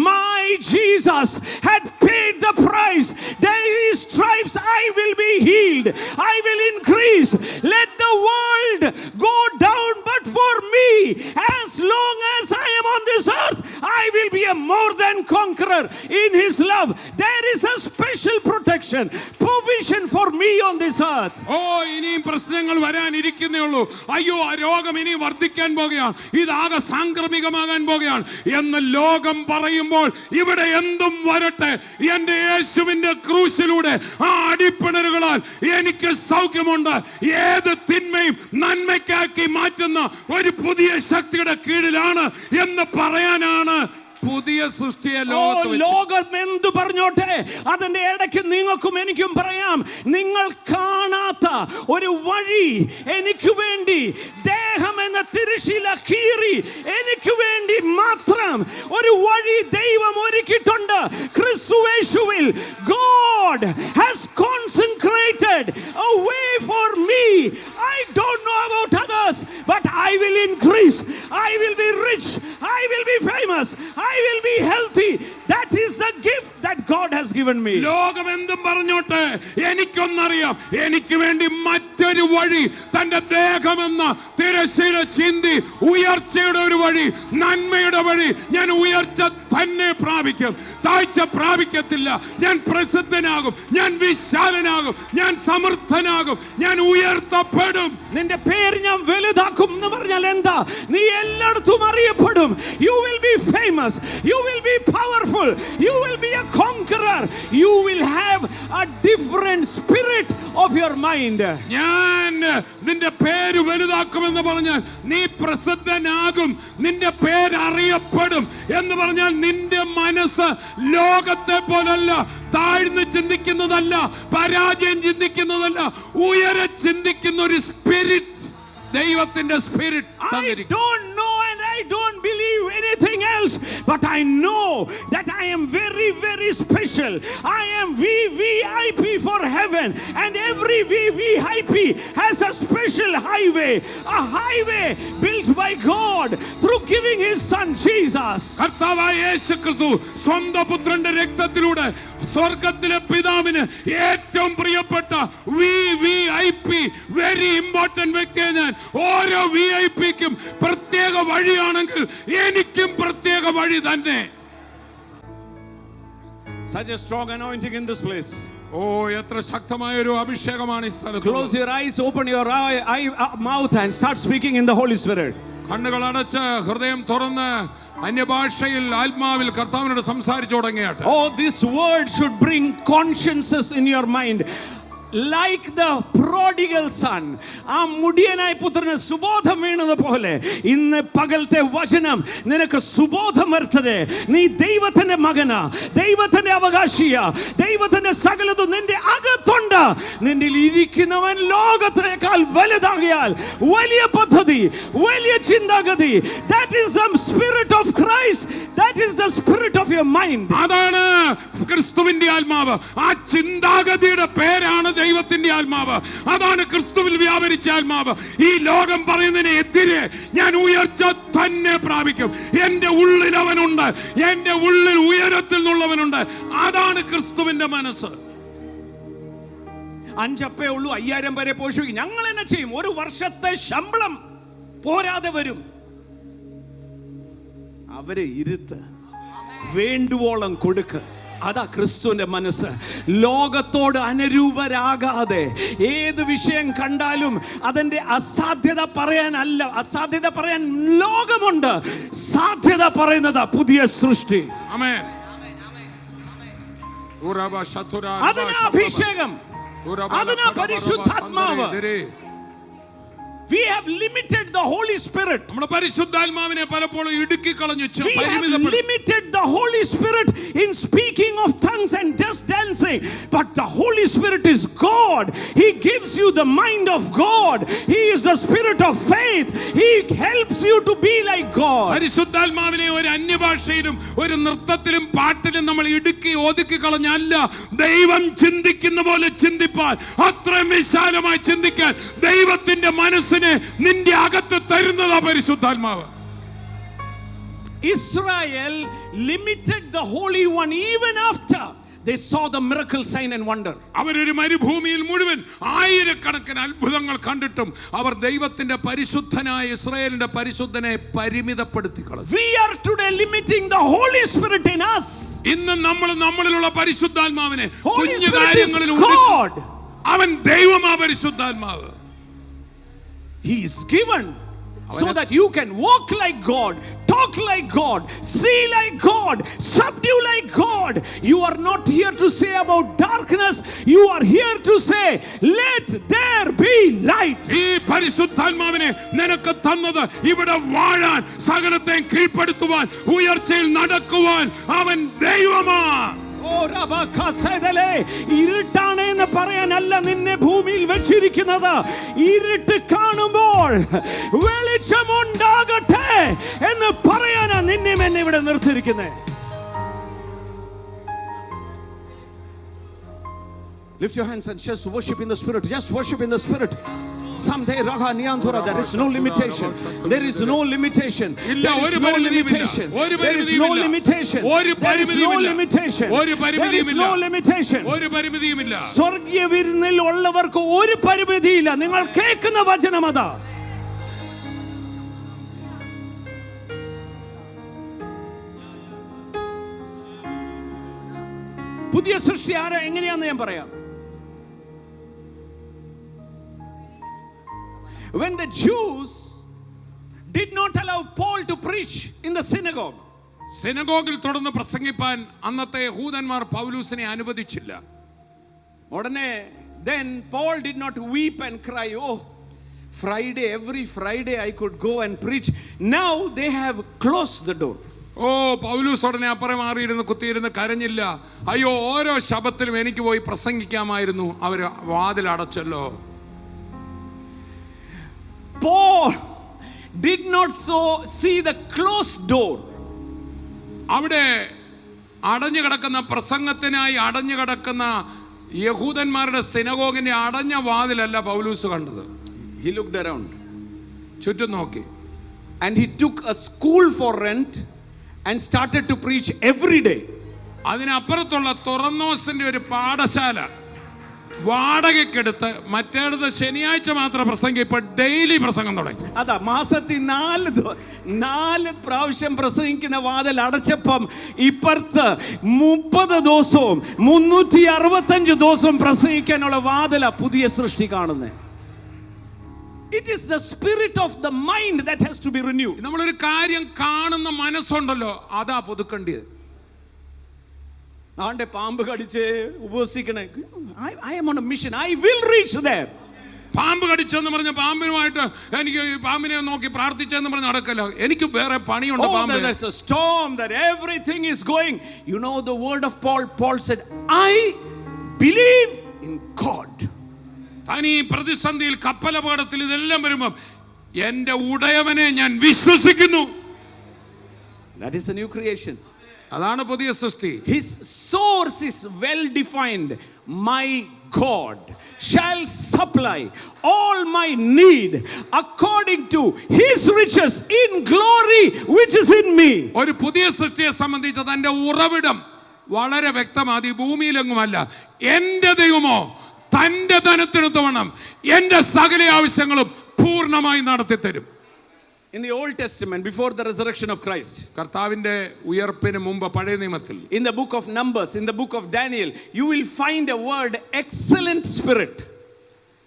My Jesus had paid the price. There is stripes, I will be healed, I will increase. Let the world go down, but for me, as long as I am on this earth, I will be a more than conqueror in his love. There is a special protection, provision for me on this earth. ഇനിയും പ്രശ്നങ്ങൾ വരാനിരിക്കുന്നേ ഉള്ളൂ. അയ്യോ, ആ രോഗം ഇനി വർദ്ധിക്കാൻ പോകുകയാണ്, ഇതാകെ സാംക്രമികമാകാൻ പോകുകയാണ് എന്ന് ലോകം പറയുമ്പോൾ ഇവിടെ എന്തും വരട്ടെ, എന്റെ യേശുവിന്റെ ക്രൂശിലൂടെ ആ അടിപ്പിണരുകളാൽ എനിക്ക് സൗഖ്യമുണ്ട്. ഏത് തിന്മയും നന്മയ്ക്കാക്കി മാറ്റുന്ന ഒരു പുതിയ ശക്തിയുടെ കീഴിലാണ് എന്ന് പറയാനാണ് പുതിയ സൃഷ്ടിയെ ലോകം എന്തു പറഞ്ഞോട്ടെ, അതിന്റെ ഇടയ്ക്ക് നിങ്ങൾക്കും എനിക്കും പറയാം, നിങ്ങൾ കാണാത്ത ഒരു വഴി എനിക്ക് വേണ്ടി ദേഹം എന്ന തിരശ്ശീല കീറി എനിക്ക് വേണ്ടി മാത്രം ഒരു വഴി ദൈവം ഒരുക്കിയിട്ടുണ്ട്. ക്രിസ്തുയേശുവിൽ God has consecrated a way for me. I don't know about others, but I will increase, I will be rich, I will be famous, I will be healthy. That is the gift that God has given me. ലോകം എന്തും പറഞ്ഞോട്ടെ, എനിക്കൊന്നറിയാം, എനിക്ക് വേണ്ടി മറ്റൊരു വഴി, തന്റെ ദേഹമെന്ന തിരശ്ശീല ചിന്തി ഉയർച്ചയുടെ ഒരു വഴി, നന്മയുടെ വഴി. ഞാൻ ഉയർച്ച തന്നെ പ്രാപിക്കും, താഴ്ച പ്രാപിക്കത്തില്ല. ഞാൻ പ്രസിദ്ധനാകും, ഞാൻ വിശാലനാകും, ഞാൻ സമർത്ഥനാകും, ഞാൻ ഉയർത്തപ്പെടും. നിന്റെ പേര് ഞാൻ വലുതാക്കും എന്ന് പറഞ്ഞാൽ എന്താ? നീ എല്ലായിടത്തും അറിയപ്പെടും. You will be famous, you will be powerful, you will be a conqueror, you will have a different spirit of your mind. ഞാൻ നിന്റെ പേര് വലുതാക്കുമെന്ന് പറഞ്ഞാൽ നീ പ്രസിദ്ധനാകും, നിന്റെ പേര് അറിയപ്പെടും എന്ന് പറഞ്ഞാൽ നിന്റെ മനസ്സ് ലോകത്തെ പോലല്ല, താഴ്ന്ന് ചിന്തിക്കുന്നതല്ല, പരാജയം ചിന്തിക്കുന്നതല്ല, ഉയരെ ചിന്തിക്കുന്ന ഒരു സ്പിരിറ്റ്, ദൈവത്തിന്റെ spirit. I don't know and I don't believe anything else, but I know that I am very, very special. I am VVIP for heaven, and every VVIP has a special highway, a highway built by God through giving his son Jesus. കർത്താവായ യേശു ക്രിസ്തു സ്വന്തം പുത്രന്റെ രക്തത്തിലൂടെ സ്വർഗത്തിലെ പിതാവിന് ഏറ്റവും പ്രിയപ്പെട്ട VVIP, very important വ്യക്തിയെ ഞാൻ. ഓരോ VIPക്കും പ്രത്യേക വഴിയാണെങ്കിൽ എനിക്കും പ്രത്യേക വഴി തന്നെ. Such a strong anointing in this place. ഓ, എത്ര ശക്തമായ ഒരു അഭിഷേകമാണ് ഈ സ്ഥലത്ത്. Close your eyes, open your mouth and start speaking in the Holy Spirit. കണ്ണുകൾ അടച്ച് ഹൃദയം തുറന്ന് അന്യഭാഷയിൽ ആത്മാവിൽ കർത്താവിനോട് സംസാരിച്ചു തുടങ്ങിയാട്ടെ. Oh, this word should bring consciences in your mind. Like the prodigal son, ആ മുടിയനായ പുത്രന് സുബോധം വീണതുപോലെ ഇന്ന് പകലത്തെ വചനം നിനക്ക് സുബോധം വരുത്തരെ. നീ ദൈവത്തിന്റെ മകനാ, ദൈവത്തിന്റെ അവകാശിയാ, ദൈവത്തിന്റെ സകലതും നിന്റെ അകത്തുണ്ട്. നിന്റെ ഇരിക്കുന്നവൻ ലോകത്തിനേക്കാൾ വലുതാകിയാൽ വലിയ പദ്ധതി, വലിയ ചിന്താഗതി. That is the spirit of Christ. That is the spirit of your mind. അതാണ് ക്രിസ്തുവിന്റെ ആത്മാവ്. ആ ചിന്താഗതിയുടെ പേരാണ് ദൈവത്തിന്റെ ആത്മാവ്. അതാണ് ക്രിസ്തുവിൽ വ്യാപരിച്ച ആത്മാവ്. ഈ ലോകം പറയുന്നതിന് എതിരെ ഞാൻ ഉയർച്ച തന്നെ പ്രാപിക്കും. എന്റെ ഉള്ളിൽ അവനുണ്ട്, എന്റെ ഉള്ളിൽ ഉയരത്തിൽ നിന്നുള്ളവനുണ്ട്. അതാണ് ക്രിസ്തുവിന്റെ മനസ്സ്. 5 അപ്പേ ഉള്ളൂ, 5000 പേരെ പോഷിപ്പിക്കും. ഞങ്ങൾ എന്നെ ചെയ്യും? ഒരു വർഷത്തെ ശമ്പളം പോരാതെ വരും. അവരെ ഇരുത്ത്, വേണ്ടുവോളം കൊടുക്ക്. അതാ ക്രിസ്തുവിന്റെ മനസ്സ്. ലോകത്തോട് അനുരൂപരാകാതെ ഏത് വിഷയം കണ്ടാലും അതിന്റെ അസാധ്യത പറയാനല്ല. അസാധ്യത പറയാൻ ലോകമുണ്ട്, സാധ്യത പറയുന്നത് പുതിയ സൃഷ്ടി. ആമേൻ. അതിനാ അഭിഷേകം, അതിനാ പരിശുദ്ധാത്മാവ്. We have limited the Holy Spirit. നമ്മുടെ പരിശുദ്ധാത്മാവിനെ പലപ്പോഴും ഇടുക്കി കളഞ്ഞു. We have limited the Holy Spirit in speaking of tongues and just dancing. But the Holy Spirit is God. He gives you the mind of God. He is the spirit of faith. He helps you to be like God. പരിശുദ്ധാത്മാവിനെ ഒരു അന്യഭാഷയിലും ഒരു നൃത്തത്തിലും പാട്ടിലും നമ്മൾ ഇടുക്കി ഒതുക്കി കളഞ്ഞല്ല. ദൈവം ചിന്തിക്കുന്ന പോലെ ചിന്തിപ്പാൻ, അത്രയും വിശാലമായി ചിന്തിക്കാൻ ദൈവത്തിന്റെ മനസ്സിനെ നിന്റെ അകത്ത് തരുന്നതാ പരിശുദ്ധാത്മാവ്. Israel limited the Holy One even after they saw the miracle, sign and wonder. അവരൊരു മരുഭൂമിയിൽ മുഴുവൻ ആയിരക്കണക്കിന് അത്ഭുതങ്ങൾ കണ്ടിട്ടും അവർ ദൈവത്തിന്റെ പരിശുദ്ധനായ ഇസ്രായേലിന്റെ പരിശുദ്ധനെ പരിമിതപ്പെടുത്തി കളഞ്ഞു. We are today limiting the Holy Spirit in us. ഇന്ന് നമ്മളിലുള്ള പരിശുദ്ധാത്മാവിനെ Holy കുഞ്ഞു Spirit കാര്യങ്ങളിൽ is God. അവൻ ദൈവമാ പരിശുദ്ധാത്മാവ്. He is given so that you can walk like God, talk like God, see like God, subdue like God. You are not here to say about darkness. You are here to say, let there be light. ഈ പരിശുദ്ധാത്മാവിനെ നിനക്ക് തന്നത് ഇവിടെ വാഴാൻ, സകലത്തെയും കീഴ്പ്പെടുത്തുവാൻ, ഉയർച്ചയിൽ നടക്കുവാൻ അവൻ ദൈവമാ. ഇരുട്ടാണ് എന്ന് പറയാനല്ല നിന്നെ ഭൂമിയിൽ വെച്ചിരിക്കുന്നത്. ഇരുട്ട് കാണുമ്പോൾ വെളിച്ചമുണ്ടാകട്ടെ എന്ന് പറയാനാ നിന്നെ എന്നെ ഇവിടെ നിർത്തിയിരിക്കുന്നത്. Lift your hands and just worship in the spirit. Just worship in the spirit. Someday Raga Niyanthura, there is no limitation. There is no limitation. There is no limitation. There is no limitation. There is no limitation. There is no limitation. ഒരു പരിമിതിയുമില്ല. സ്വർഗീയ വിരുന്നിൽ ഉള്ളവർക്ക് ഒരു പരിമിതിയില്ല. നിങ്ങൾ കേൾക്കുന്ന വചനം അതാ. പുതിയ സൃഷ്ടി ആരാ, എങ്ങനെയാന്ന് ഞാൻ പറയാം. When the Jews did not allow Paul to preach in the synagogue, സിനഗോഗിൽ തുടർന്ന് പ്രസംഗിപ്പാൻ അന്നത്തെ യഹൂദന്മാർ പൗലൂസിനെ അനുവദിച്ചില്ല. ഉടനെ then Paul did not weep and cry, oh Friday, every Friday I could go and preach. Now they have closed the door. ഓ, പൗലൂസ് ഉടനെ അപ്പുറം മാറിയിരുന്ന് കുത്തിയിരുന്ന് കരഞ്ഞില്ല. അയ്യോ, ഓരോ ശബത്തിലും എനിക്ക് പോയി പ്രസംഗിക്കാമായിരുന്നു, അവര് വാതിൽ അടച്ചല്ലോ. Paul did not see the closed door. അവിടെ അടഞ്ഞു കിടക്കുന്ന പ്രസംഗത്തിനായി അടഞ്ഞു കിടക്കുന്ന യഹൂദന്മാരുടെ സിനഗോഗിന്റെ അടഞ്ഞ വാതിലല്ല പൗലൂസ് കണ്ടത്. He looked around. ചുറ്റും നോക്കി. And he took a school for rent and started to preach every day. അതിനപ്പുറത്തുള്ള തുറന്നോസിന്റെ ഒരു പാഠശാല വാടകയ്ക്കെടുത്ത് മറ്റേടത്ത് ശനിയാഴ്ച മാത്രം പ്രസംഗം, ഇപ്പൊ ഡെയിലി പ്രസംഗം തുടങ്ങി. അതാ മാസത്തിൽ 4 പ്രാവശ്യം പ്രസംഗിക്കുന്ന വാതിൽ അടച്ചപ്പം ഇപ്പുറത്ത് 30 ദിവസവും 365 ദിവസവും പ്രസംഗിക്കാനുള്ള വാതില പുതിയ സൃഷ്ടി കാണുന്നത്. It is the spirit of the mind that has to be renewed. നമ്മളൊരു കാര്യം കാണുന്ന മനസ്സുണ്ടല്ലോ, അതാ പുതുക്കേണ്ടത്. ആണ്ടെ പാമ്പ് കടിച്ച് ഉപവസിക്കണേ, I am on a mission, I will reach there. പാമ്പ് കടിച്ചെന്ന് പറഞ്ഞ പാമ്പിനുമായിട്ട് എനിക്ക് പാമ്പിനെ നോക്കി പ്രാർത്ഥിച്ചെന്ന് പറഞ്ഞ് നടക്കല്ല, എനിക്ക് വേറെ പണിയുണ്ട്. There's a storm, that everything is going. You know the word of Paul said, I believe in God. താൻ ഈ പ്രതിസന്ധിയിൽ കപ്പലപകടത്തിൽ ഇതെല്ലാം വരുമ്പം എന്റെ ഉടയവനെ ഞാൻ വിശ്വസിക്കുന്നു. That is a new creation. അതാണ് പുതിയ സൃഷ്ടി. His source is well defined. My God shall supply all my need according to his riches in glory which is in me. ഒരു പുതിയ സൃഷ്ടിയെ സംബന്ധിച്ച് തന്റെ ഉറവിടം വളരെ വ്യക്തമാണ്. ഈ ഭൂമിയിലെങ്ങുമല്ല. എന്റെ ദൈവമോ തന്റെ ധനത്തിനൊത്തവണ്ണം എന്റെ സകല ആവശ്യങ്ങളും പൂർണ്ണമായി നടത്തി തരും. In the Old Testament, before the resurrection of Christ, കർത്താവിന്റെ ഉയർപ്പിന് മുമ്പ് പഴയ നിയമത്തിൽ, in the book of Numbers, in the book of Daniel, you will find a word, excellent spirit.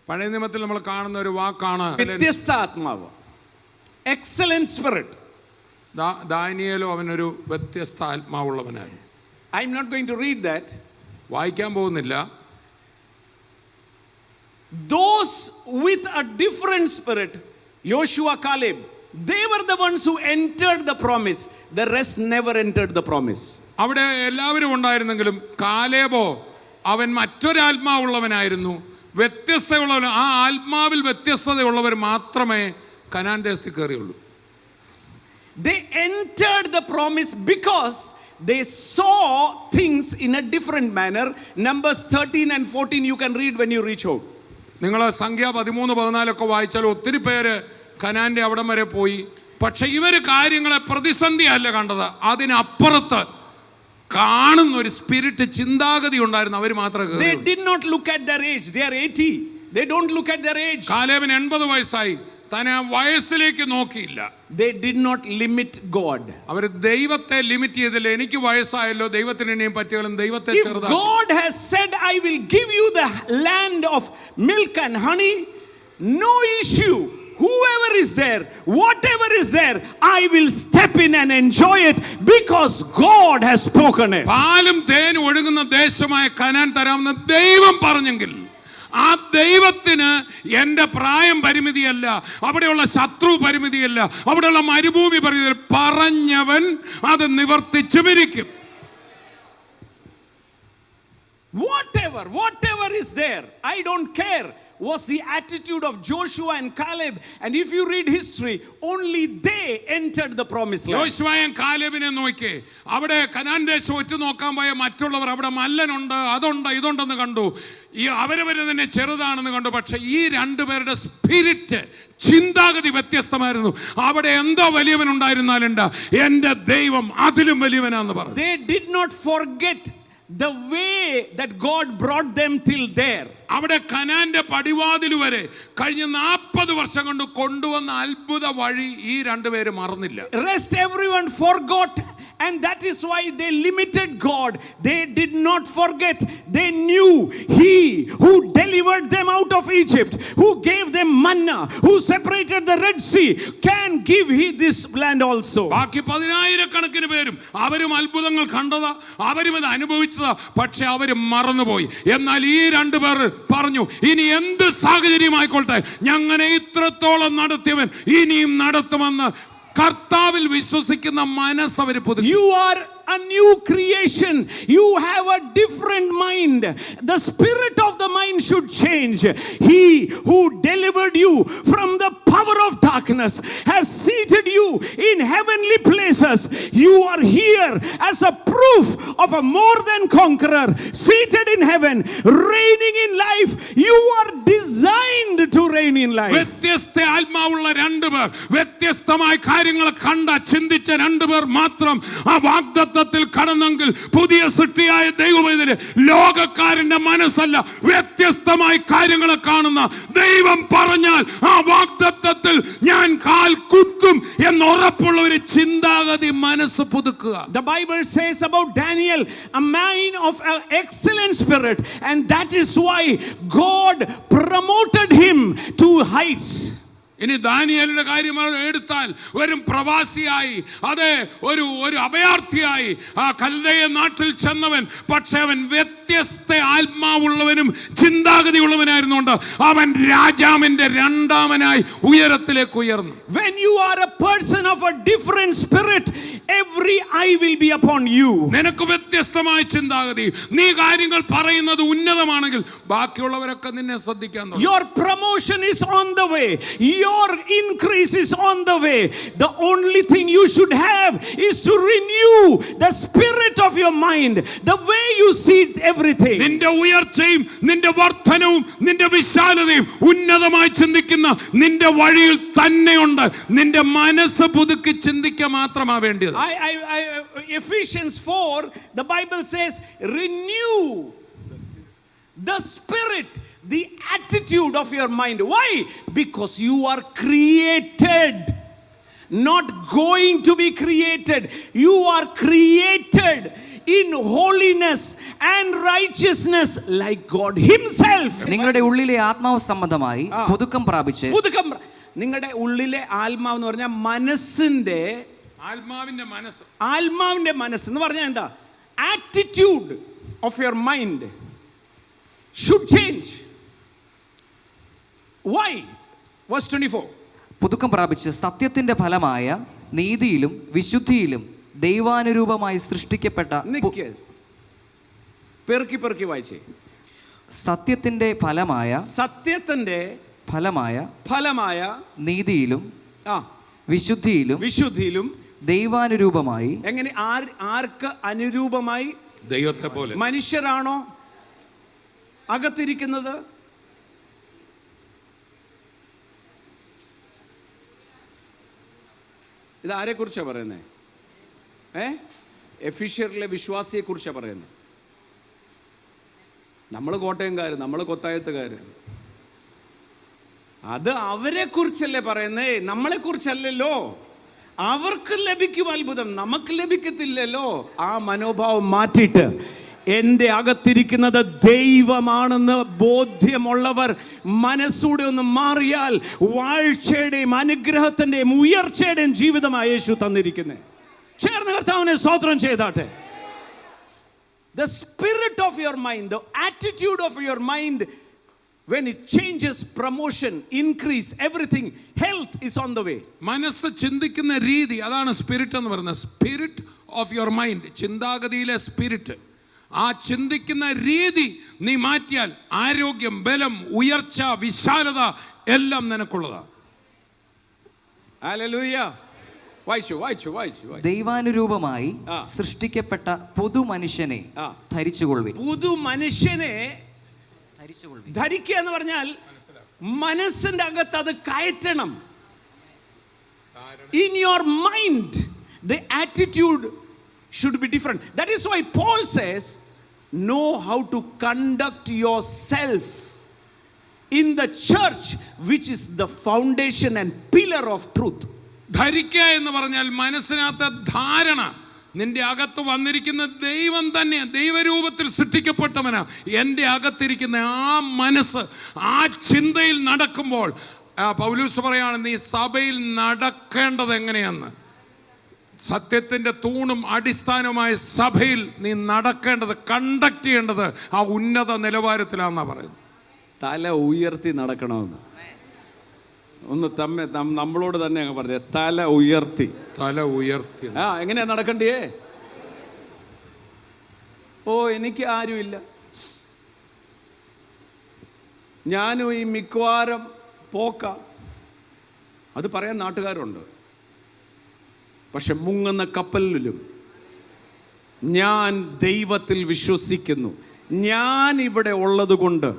പഴയ നിയമത്തിൽ നമ്മൾ കാണുന്ന ഒരു വാക്കാണ് വ്യത്യസ്ത ആത്മാവ്, excellent spirit. ദാനിയേലോ അവനൊരു വ്യത്യസ്ത ആത്മാവുള്ളവനായിരുന്നു. I'm not going to read that. വായിക്കാൻ പോകുന്നില്ല. Those with a different spirit, Joshua, Caleb, they were the ones who entered the promise. The rest never entered the promise. അവിടെ എല്ലാവരും ഉണ്ടായിരുന്നെങ്കിലും കാലേബോ അവൻ മറ്റൊരാത്മാവുള്ളവനായിരുന്നു, വ്യത്യസ്തയുള്ളവൻ. ആ ആത്മാവിൽ വ്യത്യസ്തതയുള്ളവർ മാത്രമേ കനാൻ ദേശത്ത് കയറിയുള്ളൂ. They entered the promise because they saw things in a different manner. Numbers 13 and 14 you can read when you reach home. നിങ്ങൾ സംഖ്യ 13-14 വായിച്ചാൽ ഒത്തിരി പേര് കനാന്റെ അവിടം വരെ പോയി. പക്ഷെ ഇവര് കാര്യങ്ങളെ പ്രതിസന്ധി അല്ല കണ്ടത്, അതിനപ്പുറത്ത് കാണുന്ന ഒരു സ്പിരിറ്റ് ചിന്താഗതി ഉണ്ടായിരുന്നു. അവർ മാത്രമേ. They did not look at their age. They are 80. They don't look at their age. കാലേബിന് 80 വയസ്സായി. തന്നെ വയസ്സിലേക്ക് നോക്കിയില്ല. They did not limit God. അവർ ദൈവത്തെ ലിമിറ്റ് ചെയ്തില്ല. എനിക്ക് വയസ്സായല്ലോ, ദൈവത്തിന് ഇനിയും പറ്റിയാലും ദൈവത്തെ If God has said, I will give you the land of milk and honey, no issue. Whoever is there, whatever is there, I will step in and enjoy it because God has spoken it. പാലും തേനും ഒഴുകുന്ന ദേശമായ Canaan തരാമെന്ന് ദൈവം പറഞ്ഞെങ്കിൽ ആ ദൈവത്തിന് എൻ്റെ പ്രായം പരിമിതിയല്ല, അവിടെയുള്ള ശത്രു പരിമിതിയല്ല, അവിടെയുള്ള മരുഭൂമി പരിമിതി. പറഞ്ഞവൻ അത് നിവർത്തിച്ചുമിരിക്കും. Whatever is there, I don't care, was the attitude of Joshua and Caleb. And if you read history, only they entered the promised land. യോശുവയും കാലേബിനെ നോക്കി അവിടെ കനാൻ ദേശം ഒറ്റ നോക്കാൻ പോയ മറ്റുള്ളവർ അവിടെ മല്ലനുണ്ട്, അതുണ്ട്, ഇതുണ്ടെന്ന് കണ്ടു. ഈ അവരവര് തന്നെ ചെറുതാണെന്ന് കണ്ടു. പക്ഷെ ഈ രണ്ടുപേരുടെ സ്പിരിറ്റ്, ചിന്താഗതി വ്യത്യസ്തമായിരുന്നു. അവിടെ എന്തോ വലിയവനുണ്ടായിരുന്നാലുണ്ട്, എന്റെ ദൈവം അതിലും വലിയവനാന്ന് പറഞ്ഞു. They did not forget the way that God brought them till there. അവിടെ കനാന്റെ പടിവാതിൽ വരെ കഴിഞ്ഞ 40 വർഷം കൊണ്ട് കൊണ്ടുവന്ന അത്ഭുത വഴി ഈ രണ്ടുപേര് മറന്നില്ല. Rest everyone forgot, and that is why they limited God. They did not forget. They knew He who delivered them out of Egypt, who gave them manna, who separated the Red Sea, can give He this land also. ബാക്കി 10,000 പേരും അവരും അത്ഭുതങ്ങൾ കണ്ടതാ, അവരും അത് അനുഭവിച്ചതാ. പക്ഷെ അവര് മറന്നുപോയി. എന്നാൽ ഈ രണ്ടുപേർ പറഞ്ഞു, ഇനി എന്ത് സാഹചര്യമായിക്കോട്ടെ, ഞങ്ങനെ ഇത്രത്തോളം നടത്തിയവൻ ഇനിയും നടത്തുമെന്ന് കർത്താവിൽ വിശ്വസിക്കുന്ന മനസ്സ് അവർ പുതുക്കി. You are a new creation. You have a different mind. The spirit of the mind should change. He who delivered you from the power power of darkness has seated you in heavenly places. You are here as a proof of a more than conqueror, seated in heaven, reigning in life. You are designed to reign in life. വ്യത്യസ്ത ആത്മാവുള്ള രണ്ടുപേർ, വ്യത്യസ്തമായ കാര്യങ്ങൾ കണ്ട ചിന്തിച്ച രണ്ടുപേർ മാത്രം ആ വാഗ്ദത്തത്തിൽ കടന്നെങ്കിൽ പുതിയ സൃഷ്ടിയായ ദൈവമേ, ലോകക്കാരന്റെ മനസ്സല്ല, വ്യത്യസ്തമായ കാര്യങ്ങളെ കാണുന്ന ദൈവം പറഞ്ഞാൽ ആ വാഗ്ദത്തത്തിൽ ഞാൻ കാൽ കുത്തും എന്ന് ഉറപ്പുള്ള ഒരു ചിന്താഗതി മനസ്സ് പുതുക്കുക. The Bible says about Daniel, a man of an excellent spirit, and that is why God promoted him to heights. ഇനി ദാനിയേലിന്റെ കാര്യം എടുത്താൽ വെറും പ്രവാസിയായി, അതെ, ഒരു അഭയാർത്ഥിയായി ആ കൽദയ നാട്ടിൽ ചെന്നവൻ, പക്ഷെ അവൻ വ്യത്യസ്ത ആത്മാവുള്ളവനും ചിന്താഗതിയുള്ളവനായിരുന്നുകൊണ്ട് അവൻ രാജാവിന്റെ രണ്ടാമനായി ഉയരത്തിലേക്ക് ഉയർന്നു. When you are a person of a different spirit, every eye will be upon you. നിനക്ക് വ്യത്യസ്തമായ ചിന്താഗതി, നീ കാര്യങ്ങൾ പറയുന്നത് ഉന്നതമാണെങ്കിൽ ബാക്കിയുള്ളവരൊക്കെ നിന്നെ ശ്രദ്ധിക്കാൻ തുടങ്ങും. Your promotion is on the way. Your increase is on the way. The only thing you should have is to renew the spirit of your mind, the way you see everything. നിന്റെ ഉയർച്ചയും നിന്റെ വർധനവും നിന്റെ വിശാലതയും ഉന്നതമായി ചിന്തിക്കുന്ന നിന്റെ വഴിയിൽ തന്നെയുണ്ട്. നിന്റെ മനസ്സ് പുതുക്കി ചിന്തിക്കുക മാത്രമാ വേണ്ടത്. Ephesians 4, the Bible says, renew the spirit, the attitude of your mind. Why? Because you are created, not going to be created. You are created in holiness and righteousness like God himself. നിങ്ങളുടെ ഉള്ളിലെ ആത്മാവ് സംബന്ധമായി പുതുക്കം പ്രാപിച്ച്, നിങ്ങളുടെ ഉള്ളിലെ ആത്മാവ് എന്ന് പറഞ്ഞാൽ മനസ്സിന്റെ ആത്മാവിന്റെ മനസ്സ് എന്ന് പറഞ്ഞാൽ എന്താ? Attitude of your mind should change. Why? Verse 24. പുതുക്കം പ്രാപിച്ച് സത്യത്തിന്റെ ഫലമായ നീതിയിലും വിശുദ്ധിയിലും ദൈവാനുരൂപമായി സൃഷ്ടിക്കപ്പെട്ട പെറുക്കി വായിച്ചേ. സത്യത്തിന്റെ ഫലമായ നീതിയിലും വിശുദ്ധിയിലും ദൈവാനുരൂപമായി. എങ്ങനെ? ആർക്ക് അനുരൂപമായി? ദൈവത്തെ പോലെ. മനുഷ്യരാണോ അകത്തിരിക്കുന്നത്? ഇത് ആരെ കുറിച്ചാണ് പറയുന്നത്? എഫീഷ്യറിലെ വിശ്വാസിയെ കുറിച്ചാണ് പറയുന്നത്. നമ്മൾ കോട്ടയംകാർ, നമ്മൾ കൊത്തായത്തുകാർ, അത് അവരെ കുറിച്ചല്ലേ പറയുന്നേ, നമ്മളെ കുറിച്ചല്ലല്ലോ. അവർക്ക് ലഭിക്കും അത്ഭുതം, നമുക്ക് ലഭിക്കത്തില്ലല്ലോ. ആ മനോഭാവം മാറ്റിയിട്ട് എൻ്റെ അകത്തിരിക്കുന്നത് ദൈവമാണെന്ന് ബോധ്യമുള്ളവർ മനസ്സൂടെ ഒന്ന് മാറിയാൽ വാഴ്ചയുടെയും അനുഗ്രഹത്തിൻ്റെയും ഉയർച്ചയുടെയും ജീവിതമായി യേശു തന്നിരിക്കുന്നത്. ചേർന്ന് കർത്താവിനെ സ്തോത്രം ചെയ്താട്ടെ. The spirit of your mind, the attitude of your mind, when it changes, promotion, increase, everything, health is on the way. മനസ്സ് ചിന്തിക്കുന്ന രീതി, അതാണ് സ്പിരിറ്റ് എന്ന് പറയുന്നത്. സ്പിരിറ്റ് ഓഫ് യുവർ മൈൻഡ്, ചിന്താഗതിയിലെ സ്പിരിറ്റ്. ആ ചിന്തിക്കുന്ന രീതി നീ മാറ്റിയാൽ ആരോഗ്യം, ബലം, ഉയർച്ച, വിശാലത എല്ലാം നിനക്കുള്ളതാണ്. ഹല്ലേലൂയ. ദൈവാനുരൂപമായി സൃഷ്ടിക്കപ്പെട്ട പുതു മനുഷ്യനെ ധരിച്ചുകൊള്ളുവിൻ. പുതു മനുഷ്യനെ ധരിക്കുക എന്ന് പറഞ്ഞാൽ മനസ്സിന്റെ അകത്ത് അത് കയറ്റണം. In your mind, the attitude should be different. That is why Paul says, know how to conduct yourself in the church, which is the foundation and pillar of truth. ധരിക്കുക എന്ന് പറഞ്ഞാൽ മനസ്സിനകത്ത് ധാരണ, നിന്റെ അകത്ത് വന്നിരിക്കുന്ന ദൈവം തന്നെ, ദൈവരൂപത്തിൽ സൃഷ്ടിക്കപ്പെട്ടവനാ എൻ്റെ അകത്തിരിക്കുന്ന ആ മനസ്സ്. ആ ചിന്തയിൽ നടക്കുമ്പോൾ പൗലോസ് പറയാണ്, നീ സഭയിൽ നടക്കേണ്ടത് എങ്ങനെയെന്ന്. സത്യത്തിൻ്റെ തൂണും അടിസ്ഥാനവുമായ സഭയിൽ നീ നടക്കേണ്ടത്, കണ്ടക്ട് ചെയ്യേണ്ടത് ആ ഉന്നത നിലവാരത്തിലാണെന്നാണ് പറയുന്നത്. തല ഉയർത്തി നടക്കണമെന്ന് നമ്മളോട് തന്നെ അങ്ങ് പറഞ്ഞ, തല ഉയർത്തി. എങ്ങനെയാ നടക്കണ്ടേ? എനിക്ക് ആരുമില്ല, ഞാനും ഈ മിക്കവാറും പോക്ക, അത് പറയാൻ നാട്ടുകാരുണ്ട്. പക്ഷെ മുങ്ങുന്ന കപ്പലിലും ഞാൻ ദൈവത്തിൽ വിശ്വസിക്കുന്നു, ഞാൻ ഇവിടെ ഉള്ളത് കൊണ്ട്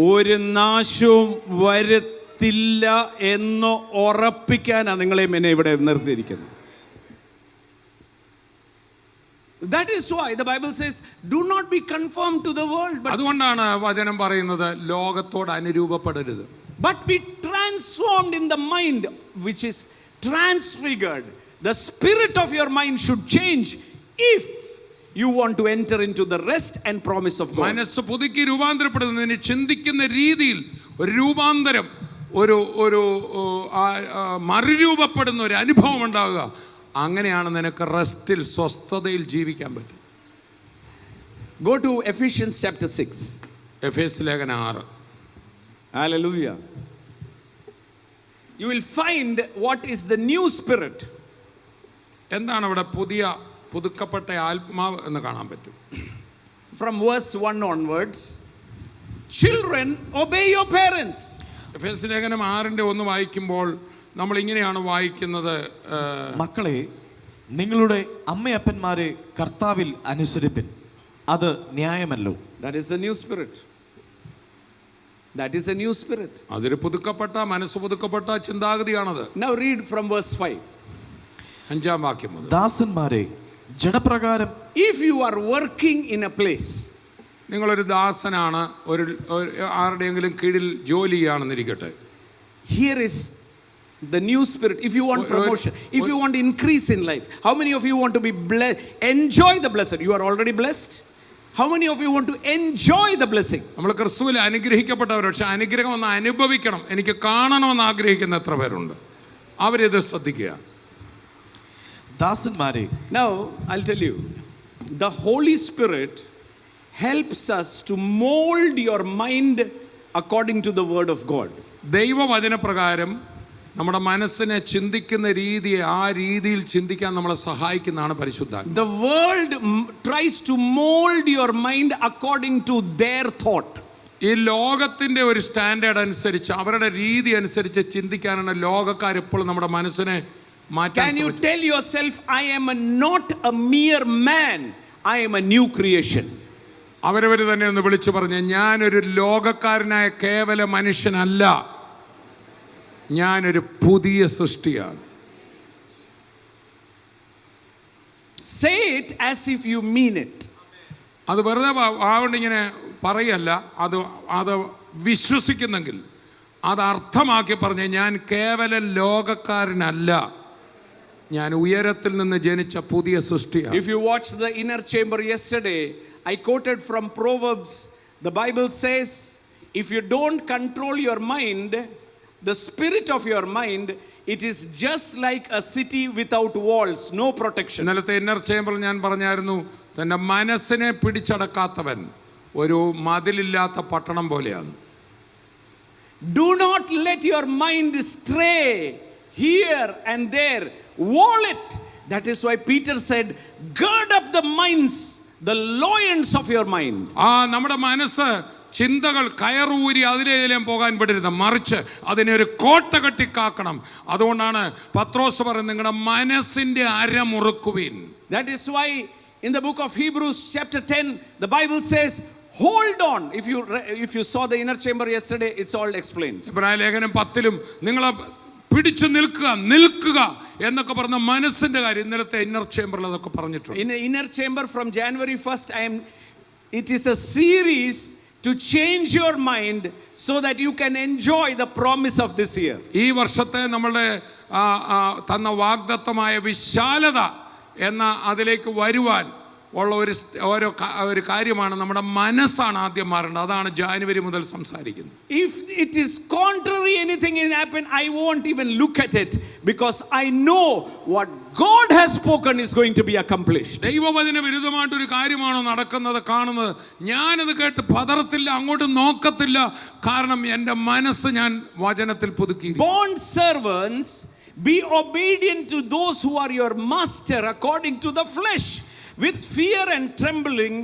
ഒരു നാശവും വരുത്തില്ല എന്ന് ഉറപ്പിക്കാനാണ് നിങ്ങളെയും എന്നെ ഇവിടെ നിർത്തിയിരിക്കുന്നത്. That is why the Bible says, do not be conformed to the world, അതുകൊണ്ടാണ് വചനം പറയുന്നത് ലോകത്തോട് അനുരൂപപ്പെടരുത്, but be transformed in the mind, which is transfigured. The spirit of your mind should change if you want to enter into the rest and promise of God. മനസ്സ് പുതുക്കി രൂപാന്തരപ്പെടുന്നതിന് ചിന്തിക്കുന്ന രീതിയിൽ ഒരു രൂപാന്തരം, ഒരു മറുരൂപപ്പെടുന്ന ഒരു അനുഭവം ഉണ്ടാവുക. അങ്ങനെയാണ് നിനക്ക് റെസ്റ്റിൽ, സ്വസ്ഥതയിൽ ജീവിക്കാൻ പറ്റും. Go to Ephesians chapter 6. എഫേസ്യ ലേഖനം 6. Hallelujah. You will find what is the new spirit. എന്താണ് അവിടെ പുതുക്കപ്പെട്ട ആത്മാവ് എന്ന് കാണാൻ പറ്റും. From verse 1 onwards, children obey your parents. എഫേസ്യ ലേഖനം 6:1 വായിക്കുമ്പോൾ നമ്മൾ ഇങ്ങനെയാണ് വായിക്കുന്നത്, മക്കളെ, നിങ്ങളുടെ അമ്മയപ്പന്മാരെ കർത്താവിൽ അനുസരിപ്പിൻ, അത് ന്യായമല്ലോ. That is the new spirit. That is a new spirit. അതൊരു പുതുക്കപ്പെട്ട, മനസ്സ് പുതുക്കപ്പെട്ട ചിന്താഗതിയാണത്. Now read from verse 5. 5-ാം വാക്യം മുതൽ. ദാസന്മാരെ, ജഡപ്രകാരം If you are working in a place, നിങ്ങളൊരു ദാസനാണ്, ഒരു ആരുടെയെങ്കിലും കീഴിൽ ജോലി ചെയ്യുകയാണെന്നിരിക്കട്ടെ. here is the new spirit. If you want promotion, if you want increase in life, how many of you want to be blessed, enjoy the blessing? You are already blessed. How many of you want to enjoy the blessing? നമ്മൾ ക്രിസ്തുവിൽ അനുഗ്രഹിക്കപ്പെട്ടവർ, പക്ഷെ അനുഗ്രഹം ഒന്ന് അനുഭവിക്കണം, എനിക്ക് കാണണമെന്ന് ആഗ്രഹിക്കുന്ന എത്ര പേരുണ്ട്? അവരിത് ശ്രദ്ധിക്കുക. ദാസന്മാരെ, Now I'll tell you, the Holy Spirit helps us to mold your mind according to the word of God. ദൈവവചനപ്രകാരം നമ്മുടെ മനസ്സിനെ ചിന്തിക്കുന്ന രീതിയെ ആ രീതിയിൽ ചിന്തിക്കാൻ നമ്മളെ സഹായിക്കുന്നതാണ് പരിശുദ്ധാത്മാവ്. The world tries to mold your mind according to their thought. ഈ ലോകത്തിന്റെ ഒരു സ്റ്റാൻഡേർഡ് അനുസരിച്ച്, അവരുടെ രീതി അനുസരിച്ച് ചിന്തിക്കാനാണ് ലോകക്കാർ എപ്പോഴും നമ്മുടെ മനസ്സിനെ മാറ്റാൻ. Can you tell yourself, I am not a mere man, I am a new creation? അവരവർ തന്നെ ഒന്ന് വിളിച്ചു പറഞ്ഞ്, ഞാനൊരു ലോകക്കാരനായ കേവല മനുഷ്യനല്ല, ഞാനൊരു പുതിയ സൃഷ്ടിയാണ്. Say it as if you mean it. അത് വെറുതെ ആവണ്ടിങ്ങനെ പറയല്ല, അത് വിശ്വസിക്കുന്നെങ്കിൽ അത് അർത്ഥമാക്കി പറഞ്ഞ്, ഞാൻ കേവല ലോകക്കാരനല്ല, ഞാൻ ഉയരത്തിൽ നിന്ന് ജനിച്ച പുതിയ സൃഷ്ടിയാണ്. If you watched the inner chamber yesterday, I quoted from Proverbs. The Bible says, if you don't control your mind, the spirit of your mind, it is just like a city without walls, no protection. ഇന്നലത്തെ inner ചേംബറിൽ ഞാൻ പറഞ്ഞായിരുന്നു, തൻ്റെ മനസ്സിനെ പിടിച്ചടക്കാത്തവൻ ഒരു മതിലില്ലാത്ത പട്ടണം പോലെയാണ്. Do not let your mind stray here and there. Wall it. That is why Peter said, gird up the minds, the loins of your mind. നമ്മുടെ മനസ്സ് ചിന്തകൾ കയറൂരി അതിലേതിലേം പോകാൻ വിടരുത്, മറിച്ച് അതിനെ ഒരു കോട്ട കെട്ടിക്കാക്കണം. അതുകൊണ്ടാണ് പത്രോസ് പറയുന്നത്, നിങ്ങളുടെ മനസ്സിന്റെ അരമുറുക്കുവിൻ. That is why in the book of Hebrews chapter 10, the Bible says, hold on. If you saw the inner chamber yesterday, it's all explained. ഇബ്രായ ലേഖനം 10-ലും നിങ്ങളെ പിടിച്ചു നിൽക്കുക എന്നൊക്കെ പറഞ്ഞ മനസ്സിന്റെ കാര്യം ഇന്നലത്തെ ഇന്നർ ചേംബറിൽ അതൊക്കെ പറഞ്ഞിട്ടുണ്ട്. In the inner chamber from January 1st, it is a series to change your mind so that you can enjoy the promise of this year. ഈ വർഷത്തെ നമ്മളുടെ തന്ന വാഗ്ദത്തമായ വിശാലത എന്ന അതിലേക്ക് വരുവാൻ ഉള്ള ഒരു കാര്യമാണ്, നമ്മുടെ മനസ്സാണ് ആദ്യം മാറേണ്ടത്. അതാണ് ജാനുവരി മുതൽ സംസാരിക്കുന്നത്. If it is contrary, anything will happen, I won't even look at it, because I know what God has spoken is going to be accomplished. ദൈവവചന വിരുദ്ധമായിട്ടൊരു കാര്യമാണോ നടക്കുന്നത് കാണുന്നത്, ഞാനത് കേട്ട് പതറത്തില്ല, അങ്ങോട്ട് നോക്കത്തില്ല. കാരണം എൻ്റെ മനസ്സ് ഞാൻ വചനത്തിൽ പുതുക്കി. Bond servants, be obedient to those who are your master according to the flesh, with fear and trembling,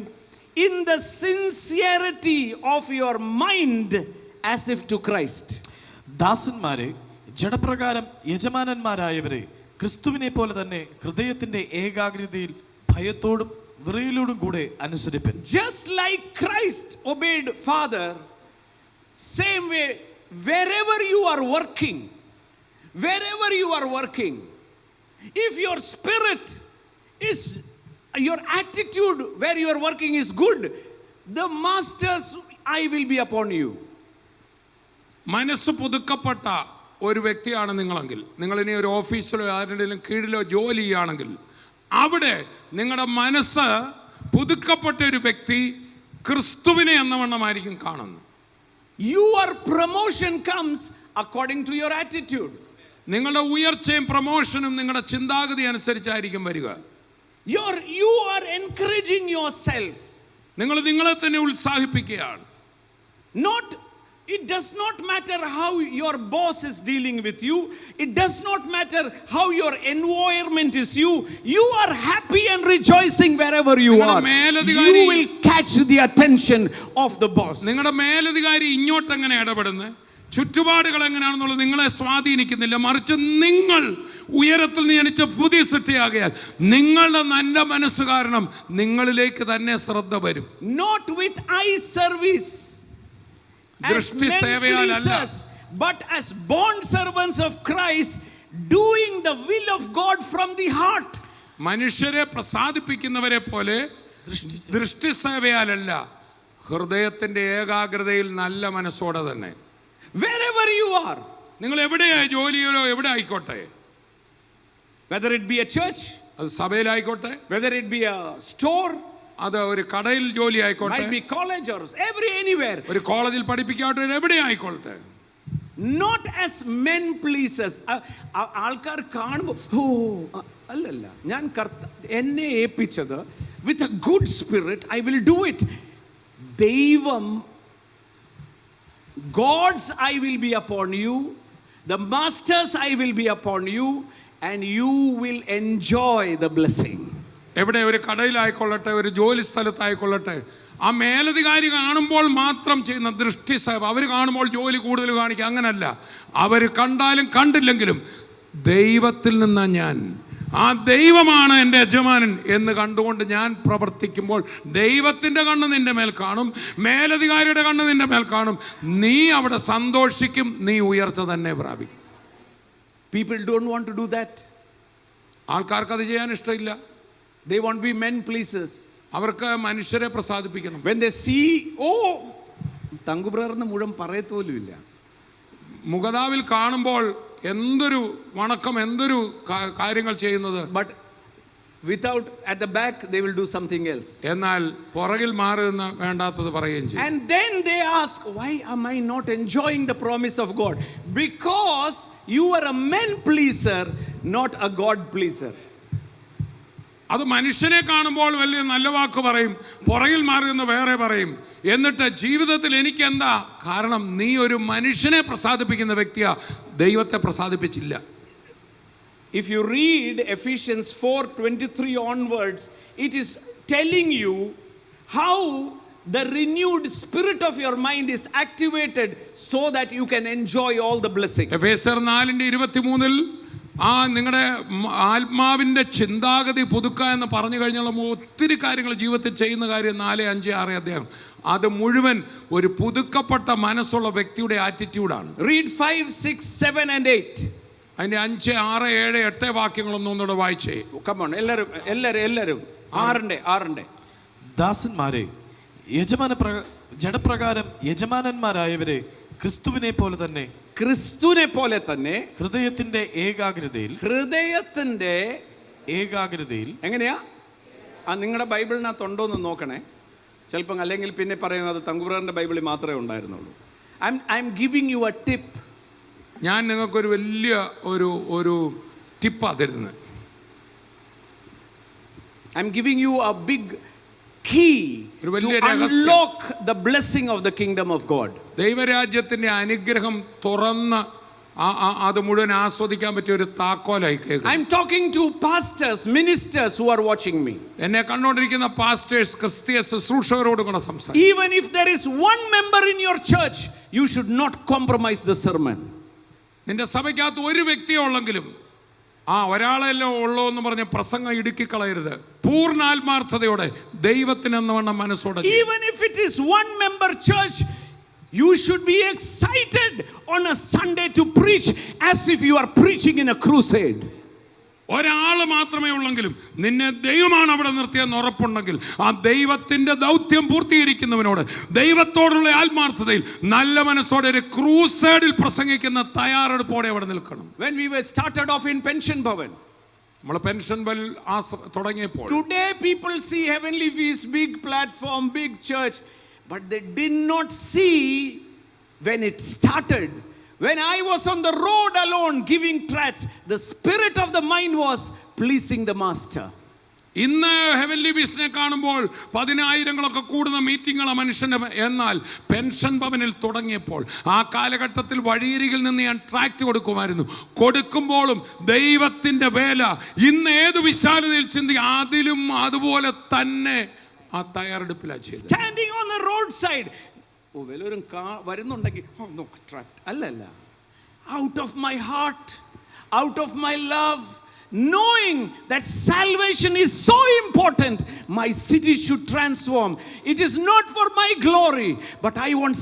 in the sincerity of your mind, as if to Christ. ദാസന്മാരെ, ജഡപ്രകാരം യജമാനന്മാരായവരെ ക്രിസ്തുവിനെ പോലെ തന്നെ ഹൃദയത്തിന്റെ ഏകാഗ്രതയിൽ ഭയത്തോടും വിറയലോടും കൂടെ അനുസരിപ്പൻ. Just like Christ obeyed Father, same way, wherever you are working, if your spirit is, your attitude where you are working is good, the master's eye will be upon you. മനസ്സ് പുതുക്കപ്പെട്ട ഒരു വ്യക്തിയാണ് നിങ്ങളെങ്കിൽ, നിങ്ങളിനി ഒരു ഓഫീസിലോ ആരുടെയും കീഴിലോ ജോലി ചെയ്യുകയാണെങ്കിൽ, അവിടെ നിങ്ങളുടെ മനസ്സ് പുതുക്കപ്പെട്ട ഒരു വ്യക്തി ക്രിസ്തുവിനെ എന്ന വണ്ണമായിരിക്കും കാണുന്നത്. Your promotion comes according to your attitude. നിങ്ങളുടെ ഉയർച്ചയും പ്രമോഷനും നിങ്ങളുടെ ചിന്താഗതി അനുസരിച്ചായിരിക്കും വരിക. You are encouraging yourself. നിങ്ങൾ നിങ്ങളെ തന്നെ ഉത്സാഹിപ്പിക്കുകയാണ്. It does not matter how your boss is dealing with you. It does not matter how your environment is. You are happy and rejoicing wherever you are. You will catch the attention of the boss. നിങ്ങളുടെ മേലധികാരി ഇങ്ങോട്ട് എങ്ങനെ ഇടപെടുന്നത്, ചുറ്റുപാടുകൾ എങ്ങനെയാണെന്നുള്ളത് നിങ്ങളെ സ്വാധീനിക്കുന്നില്ല. മറിച്ച് നിങ്ങൾ ഉയരത്തിൽ ജനിച്ച പുതിയ സൃഷ്ടിയാകയാൽ നിങ്ങളുടെ നല്ല മനസ്സ് കാരണം നിങ്ങളിലേക്ക് തന്നെ ശ്രദ്ധ വരും. Not with eye service, as men pleasers, but as bond servants of Christ, doing the will of God from the heart. മനുഷ്യരെ പ്രസാദിപ്പിക്കുന്നവരെ പോലെ ദൃഷ്ടി സേവയാലല്ല, ഹൃദയത്തിന്റെ ഏകാഗ്രതയിൽ നല്ല മനസ്സോടെ തന്നെ. Wherever you are, നിങ്ങൾ എവിടെയായി ജോലിയിലോ എവിടെ ആയിക്കോട്ടെ, whether it be a church, അത് സഭയിലായിക്കോട്ടെ, whether it be a store, അത് ഒരു കടയിൽ ജോലി ആയിക്കോട്ടെ, might be college or anywhere, ഒരു കോളേജിൽ പഠിപ്പിക്കാട്ടെ, എവിടെ ആയിക്കോട്ടെ, not as men pleasers. ആൾക്കാർ കാണുമ്പോൾ അല്ലല്ല, ഞാൻ എന്നെ ഏൽപ്പിച്ചത് with a good spirit I will do it. ദൈവം, God's eye will be upon you, the master's eye will be upon you, and you will enjoy the blessing. എവിടെ, ഒരു കടയിലായിക്കൊള്ളട്ടെ, ഒരു ജോലി സ്ഥലത്തായിക്കൊള്ളട്ടെ, ആ മേലധികാരി കാണുമ്പോൾ മാത്രം ചെയ്യുന്ന ദൃഷ്ടി സേവ, അവർ കാണുമ്പോൾ ജോലി കൂടുതൽ കാണിക്കുക, അങ്ങനല്ല. അവർ കണ്ടാലും കണ്ടില്ലെങ്കിലും ദൈവത്തിൽ നിന്നാ ഞാൻ, ആ ദൈവമാണ് എൻ്റെ യജമാനൻ എന്ന് കണ്ടുകൊണ്ട് ഞാൻ പ്രവർത്തിക്കുമ്പോൾ ദൈവത്തിൻ്റെ കണ്ണ് നിന്റെ മേൽ കാണും, മേലധികാരിയുടെ കണ്ണ് നിന്റെ മേൽ കാണും, നീ അവിടെ സന്തോഷിക്കും, നീ ഉയർച്ച തന്നെ പ്രാപിക്കും. People don't want to do that. ആൾക്കാർക്ക് അത് ചെയ്യാൻ ഇഷ്ടമില്ല. They want to be men pleasers. അവർക്ക് മനുഷ്യരെ പ്രസാദിപ്പിക്കണം. When they see, തങ്കു ബ്രദറിന് മുഴുവൻ പറയത്തോലുമില്ല, മുഖതാവിൽ കാണുമ്പോൾ എന്തൊരു വണക്കം, എന്തൊരു കാര്യങ്ങൾ ചെയ്യുന്നത്, but without, at the back they will do something else. എന്നാൽ പുറകിൽ മാറുന്ന വേണ്ടാത്തത് പറയുകയും ചെയ്യും. And then they ask, why am I not enjoying the promise of God? Because you are a men pleaser, not a God pleaser. അത് മനുഷ്യനെ കാണുമ്പോൾ വലിയ നല്ല വാക്ക് പറയും, പുറകിൽ മാറുന്ന വേറെ പറയും. എന്നിട്ട് ജീവിതത്തിൽ എനിക്ക് എന്താ കാരണം, നീ ഒരു മനുഷ്യനെ പ്രസാദിപ്പിക്കുന്ന വ്യക്തിയാ, ദൈവത്തെ പ്രസാദിപ്പിച്ചില്ല. If you read Ephesians 4:23 onwards, it is telling you how the renewed spirit of your mind is activated so that you can enjoy all the blessings. എഫേസ്യർ 4:23 ആ നിങ്ങളുടെ ആത്മാവിൻ്റെ ചിന്താഗതി പുതുക്കുക എന്ന് പറഞ്ഞു കഴിഞ്ഞാൽ ഒത്തിരി കാര്യങ്ങൾ ജീവിതത്തിൽ ചെയ്യുന്ന കാര്യം 4, 5, 6 അധ്യായം, അത് മുഴുവൻ ഒരു പുതുക്കപ്പെട്ട മനസ്സുള്ള വ്യക്തിയുടെ ആറ്റിറ്റ്യൂഡാണ്. Read 5, 6, 7 and 8. അതിൻ്റെ 5, 6, 7, 8 വാക്യങ്ങളൊന്നും ഒന്നുകൂടെ വായിച്ചേ. Come on, എല്ലാവരും 6. ദാസന്മാരെ, ജഡപ്രകാരം യജമാനന്മാരായവരെ ക്രിസ്തുവിനെ പോലെ തന്നെ ഹൃദയത്തിന്റെ ഏകാഗ്രതയിൽ എങ്ങനെയാ? നിങ്ങളുടെ ബൈബിളിനകത്ത് ഉണ്ടോ എന്ന് നോക്കണേ. ചിലപ്പം അല്ലെങ്കിൽ പിന്നെ പറയുന്നത് തങ്കുബ്രദറിന്റെ ബൈബിളിൽ മാത്രമേ ഉണ്ടായിരുന്നുള്ളൂ. I'm giving you a tip. ഞാൻ നിങ്ങൾക്കൊരു വലിയ ഒരു ടിപ്പാണ് തരുന്നത്. I'm giving you a big key to unlock the blessing of the kingdom of God. ദൈവരാജ്യത്തിന്റെ അനുഗ്രഹം തുറന്ന് അത് മുഴുവൻ ആസ്വദിക്കാൻ പറ്റിയ ഒരു താക്കോലായി. I am talking to pastors, ministers who are watching me. എന്നെ കണ്ടുകൊണ്ടിരിക്കുന്ന പാസ്റ്റേഴ്സ്, ക്രിസ്തീയ ശുശ്രൂഷകരോട് കൂടെ സംസാരിക്കും. Even if there is one member in your church, you should not compromise the sermon. നിന്റെ സഭയ്ക്കകത്ത് ഒരു വ്യക്തിയെ ഉള്ളെങ്കിലും ഒരാളെല്ലോ ഉള്ളൂ എന്ന് പറഞ്ഞ് പ്രസംഗം ഇടുക്കിക്കളയരുത്. പൂർണ്ണ ആത്മാർത്ഥതയോടെ ദൈവത്തിനെന്നവണ്ണം മനസ്സോടെ. Even if it is one member church, you should be excited on a Sunday to preach as if you are preaching in a crusade. ഒരാൾ മാത്രമേ ഉള്ളെങ്കിലും നിന്നെ ദൈവമാണ് അവിടെ നിർത്തിയെന്ന് ഉറപ്പുണ്ടെങ്കിൽ ആ ദൈവത്തിന്റെ ദൗത്യം പൂർത്തീകരിക്കുന്നവനോട് ദൈവത്തോടുള്ള ആത്മാർത്ഥതയിൽ നല്ല മനസ്സോടെ ഒരു ക്രൂസേഡിൽ പ്രസംഗിക്കുന്ന തയ്യാറെടുപ്പോടെ അവിടെ നിൽക്കണം. When we were started off in Pension Bhavan, നമ്മൾ പെൻഷൻ ബൽ തുടങ്ങിയപ്പോൾ, today people see Heavenly Feast, big platform, big church, but they did not see when it started. When I was on the road alone giving tracts, the spirit of the mind was pleasing the master. ഇന്ന് heavenly ബീസിനെ കാണുമ്പോൾ 10,000 കൂടുന്ന മീറ്റിങ്ങുള്ള മനുഷ്യന്, എന്നാൽ pension ഭവനിൽ തുടങ്ങിയപ്പോൾ ആ കാലഘട്ടത്തിൽ വഴിയരികിൽ നിന്ന് ഞാൻ ട്രാക്ട് കൊടുക്കുമ്പോഴും ദൈവത്തിന്റെ വേല ഇന്ന് ഏത് വിശാലതയിൽ ചിന്തി അതിലും അതുപോലെ തന്നെ ആ തയ്യാറെടുപ്പിലാണ് ചെയ്തത്. Standing on the roadside, വല്ലവരും വരുന്നുണ്ടെങ്കിൽ അല്ലല്ല, out of my heart, out of my love, knowing that salvation is so important, my city should transform. It is not for my glory, but I want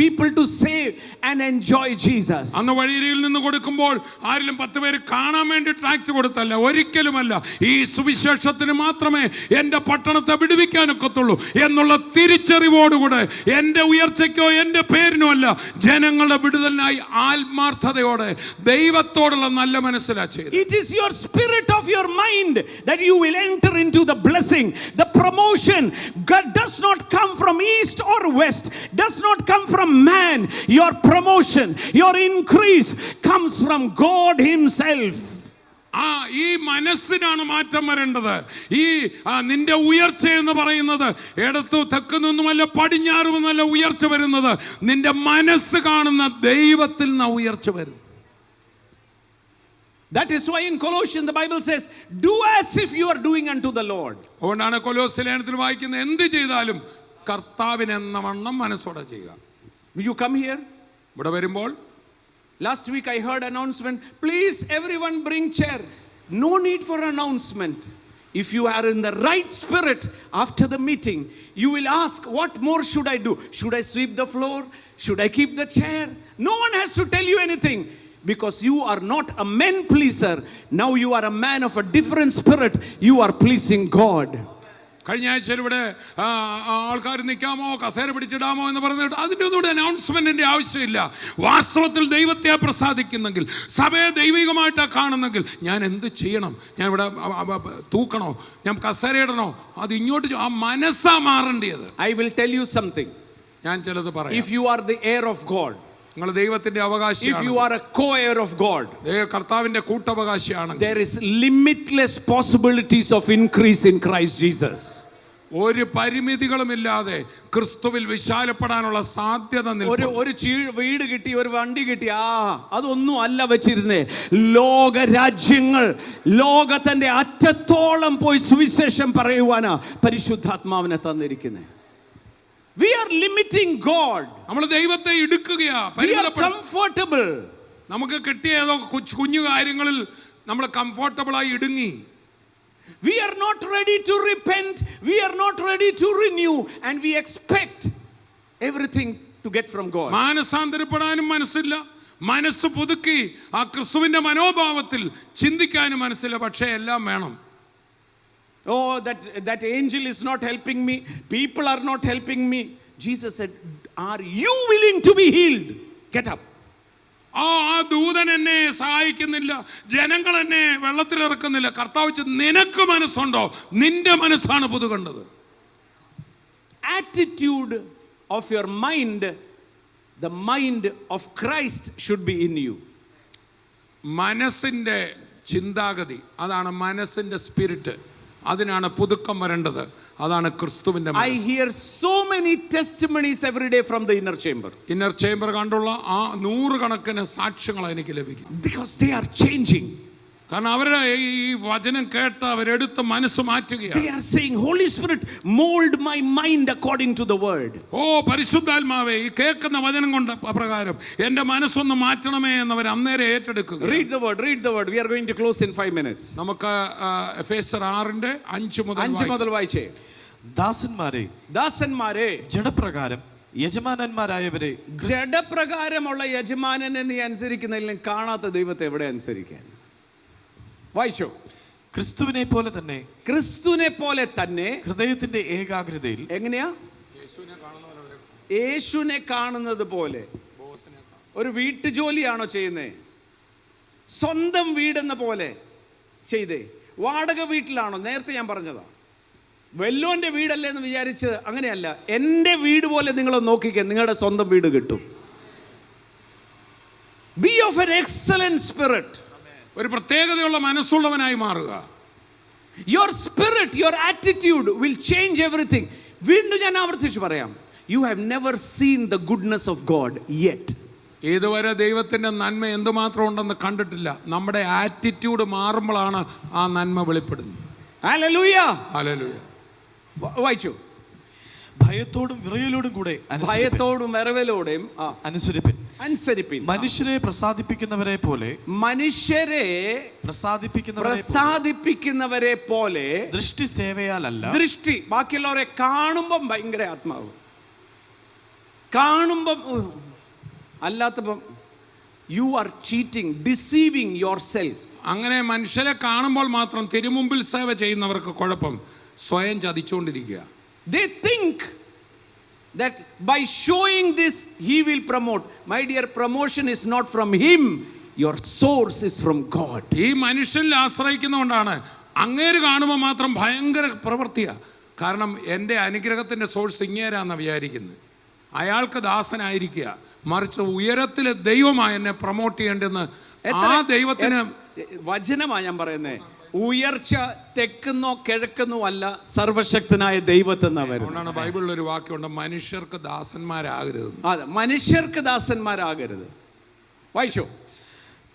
people to save and enjoy Jesus. അന്ന് വഴിയിൽ നിന്ന് കൊടുക്കുമ്പോൾ ആരിലും 10 പേര് കാണാൻ വേണ്ടി tract കൊടുത്തല്ല, ഒരിക്കലുമല്ല. ഈ സുവിശേഷത്തിന് മാത്രമേ എൻ്റെ പട്ടണത്തെ വിടുവിക്കാനൊക്കത്തുള്ളൂ എന്നുള്ള തിരിച്ചറിവോടുകൂടെ എൻ്റെ ഉയർച്ചയ്ക്കോ എൻ്റെ പേരിനോ അല്ല, ജനങ്ങളുടെ വിടുതലിനായി ആത്മാർത്ഥതയോടെ ദൈവത്തോടുള്ള നല്ല മനസ്സിലാക്കി. It is your spirit of your mind that you will enter into the blessing. The promotion God does not come from east or west, does not come from man. Your promotion, your increase comes from God himself. ഈ മനസ്സിനാണ് മാറ്റം വരേണ്ടത്. ഈ നിന്റെ ഉയർച്ച എന്ന് പറയുന്നത് ഇടത്തു തെക്ക് നിന്നുമല്ല പടിഞ്ഞാറുമെന്നല്ല ഉയർച്ച വരുന്നത്, നിന്റെ മനസ്സ് കാണുന്ന ദൈവത്തിൽ നിന്ന് ഉയർച്ച വരും. That is why in Colossians the Bible says, do as if you are doing unto the Lord. അതുകൊണ്ടാണ് കൊലോസ്യ ലേഖനത്തിൽ വായിക്കുന്നത്, എന്ത് ചെയ്താലും കർത്താവിനെന്നവണ്ണം മനസ്സോടെ ചെയ്യുക. Will you come here? ഇവിടെ വരുമ്പോൾ last week I heard announcement, please everyone bring chair. No need for announcement. If you are in the right spirit after the meeting, you will ask, what more should I do? Should I sweep the floor? Should I keep the chair? No one has to tell you anything. Because you are not a man pleaser. Now you are a man of a different spirit. You are pleasing God. കഴിഞ്ഞ ആഴ്ചയിൽ ഇവിടെ ആൾക്കാർ നിൽക്കാമോ കസേര പിടിച്ചിടാമോ എന്ന് പറഞ്ഞിട്ട് അതിൻ്റെ ഒന്നും അനൗൺസ്മെന്റിന്റെ ആവശ്യമില്ല. വാസ്തവത്തിൽ ദൈവത്തെ പ്രസാദിക്കുന്നെങ്കിൽ, സഭയെ ദൈവികമായിട്ടാണ് കാണുന്നെങ്കിൽ, ഞാൻ എന്ത് ചെയ്യണം? ഞാൻ ഇവിടെ തൂക്കണോ? ഞാൻ കസേര ഇടണോ? അത് ഇങ്ങോട്ട് ആ മനസ്സാ മാറേണ്ടത്. I will tell you something. ഞാൻ ചിലത് പറയാം. If you are the heir of God, നിങ്ങൾ ദൈവത്തിന്റെ അവകാശിയാണ്. if you are a co-heir of God, കർത്താവിന്റെ കൂട്ടവകാശിയാണ്. there is limitless possibilities of increase in Christ Jesus. ഒരു പരിമിതികളുമില്ലാതെ ക്രിസ്തുവിൽ വിശാലപ്പെടാനുള്ള സാധ്യത. ഒരു വീട് കിട്ടി, ഒരു വണ്ടി കിട്ടി, അതൊന്നും അല്ല വെച്ചിരുന്നേ. ലോക രാജ്യങ്ങൾ, ലോകത്തിന്റെ അറ്റത്തോളം പോയി സുവിശേഷം പറയുവാനാ പരിശുദ്ധാത്മാവിനെ തന്നിരിക്കുന്നത്. We are limiting God. നമ്മൾ ദൈവത്തെ ഇടുക്കുകയാ. We are comfortable. നമുക്ക് കിട്ടിയ ഏതോ കുഞ്ഞു കാര്യങ്ങളിൽ നമ്മൾ കംഫർട്ടബിൾ ആയി ഇടുങ്ങി. We are not ready to repent. We are not ready to renew, and we expect everything to get from God. മാനസാന്തരപ്പെടാനും മനസ്സില്ല, മനസ്സ് പുതുക്കി ആ ക്രിസ്തുവിന്റെ മനോഭാവത്തിൽ ചിന്തിക്കാനും മനസ്സില്ല, പക്ഷേ എല്ലാം വേണം. Oh, that angel is not helping me. People are not helping me. Jesus said, are you willing to be healed? Get up. ആ ദൂതൻ എന്നെ സഹായിക്കുന്നില്ല, ജനങ്ങൾ എന്നെ വെള്ളത്തിലിറക്കുന്നില്ല. കർത്താവ്, നിനക്ക് മനസ്സുണ്ടോ? നിന്റെ മനസ്സാണ് പുതുകേണ്ടത്. Attitude of your mind, the mind of Christ should be in you. മനസ്സിന്റെ ചിന്താഗതി, അതാണ് മനസ്സിന്റെ സ്പിരിറ്റ്. അതിനാണ് പുതുക്കം വരേണ്ടത്. അതാണ് ക്രിസ്തുവിന്റെ. I hear so many testimonies every day from the inner chamber. Inner chamber കണ്ടുള്ള ആ 100 കണക്കിന് സാക്ഷ്യങ്ങൾ എനിക്ക് ലഭിക്കും. Because they are changing. കാരണം അവരുടെ ഈ വചനം കേട്ട് അവരെടുത്ത് മനസ്സ് മാറ്റുകയാണ്. They are saying, Holy Spirit, mold my mind according to the word. ഓ പരിശുദ്ധാത്മാവേ, ഈ കേൾക്കുന്ന വചനം കൊണ്ട് പ്രകാരം എന്റെ മനസ്സൊന്ന് മാറ്റണമേ എന്നവർ അന്നേരം ഏറ്റെടുക്കുക. Read the word, read the word. We are going to close in 5 minutes. നമുക്ക് എഫേസ്യർ 6:5 മുതൽ വായിച്ചേ. ദാസന്മാരെ ജഡപ്രകാരം യജമാനന്മാരായവരെ. ജഡപ്രകാരമുള്ള യജമാനനെ നീ അനുസരിക്കുന്നില്ല, കാണാത്ത ദൈവത്തെ എവിടെ അനുസരിക്കാൻ? വായിച്ചോ. ക്രിസ്തുവിനെ പോലെ തന്നെ, ക്രിസ്തുവിനെ പോലെ തന്നെ ഹൃദയത്തിന്റെ ഏകാഗ്രതയിൽ. എങ്ങനെയാ? യേശുവിനെ കാണുന്നത് പോലെ. ഒരു വീട്ടുജോലിയാണോ ചെയ്യുന്നേ? സ്വന്തം വീടെന്ന പോലെ ചെയ്തേ? വാടക വീട്ടിലാണോ? നേരത്തെ ഞാൻ പറഞ്ഞതാ, വെല്ലോന്റെ വീടല്ലേ എന്ന് വിചാരിച്ച് അങ്ങനെയല്ല. എൻ്റെ വീട് പോലെ നിങ്ങൾ നോക്കിക്കേ, നിങ്ങളുടെ സ്വന്തം വീട് കിട്ടും. B of N excellent spirit. ഒരു പ്രത്യേകതയുള്ള മനസ്സുള്ളവനായി മാറുക. Your spirit, your attitude will change everything. വീണ്ടും ഞാൻ ആവർത്തിച്ച് പറയാം, you have never seen the goodness of God yet. ഇതുവരെ ദൈവത്തിന്റെ നന്മ എന്തുമാത്രം ഉണ്ടെന്ന് കണ്ടിട്ടില്ല. നമ്മുടെ ആറ്റിറ്റ്യൂഡ് മാറുമ്പോഴാണ് ആ നന്മ വെളിപ്പെടുന്നത്. Hallelujah, hallelujah. വായിച്ചു. ഭയത്തോടും വിറയലോടും കൂടെ, ഭയത്തോടും വിറവലോടും അനുസരിപ്പിൻ. മനുഷ്യരെ പ്രസാദിപ്പിക്കുന്നവരെ പോലെ, മനുഷ്യരെ പ്രസാദിപ്പിക്കുന്നവരെ പോലെ. ദൃഷ്ടി സേവയാലല്ല. ദൃഷ്ടി ബാക്കിയുള്ളവരെ കാണുമ്പം ഭയങ്കര ആത്മാവ്, കാണുമ്പം അല്ലാത്തപ്പം you are cheating, deceiving yourself. അങ്ങനെ മനുഷ്യരെ കാണുമ്പോൾ മാത്രം തിരുമുമ്പിൽ സേവ ചെയ്യുന്നവർക്ക് കുഴപ്പം, സ്വയം ചതിച്ചുകൊണ്ടിരിക്കുക. They think that by showing this he will promote. My dear, promotion is not from him, your source is from God. ഈ മനുഷ്യനിൽ ആശ്രയിക്കുന്നതുകൊണ്ടാണ് അങ്ങേര് കാണുമ്പോൾ മാത്രം ഭയങ്കര പ്രവൃത്തിയാ. കാരണം എൻ്റെ അനുഗ്രഹത്തിൻ്റെ സോഴ്സ് ഇങ്ങേരാന്ന് വിചാരിക്കുന്നത്. അയാൾക്ക് ദാസനായിരിക്കുക, മറിച്ച് ഉയരത്തിലെ ദൈവമായി എന്നെ പ്രൊമോട്ട് ചെയ്യേണ്ടെന്ന് ആ ദൈവത്തിന് വചനമാണ് ഞാൻ പറയുന്നത്. ഉയർച്ച തെക്കുന്നോ കിഴക്കുന്നോ അല്ല, സർവശക്തനായ ദൈവത്തെന്നാ വരുന്നത്. അതുകൊണ്ടാണ് ബൈബിളിൽ ഒരു വാക്യമുണ്ട്, മനുഷ്യർക്ക് ദാസന്മാരാകരുത്. അതെ, മനുഷ്യർക്ക് ദാസന്മാരാകരുത്. വായിച്ചോ.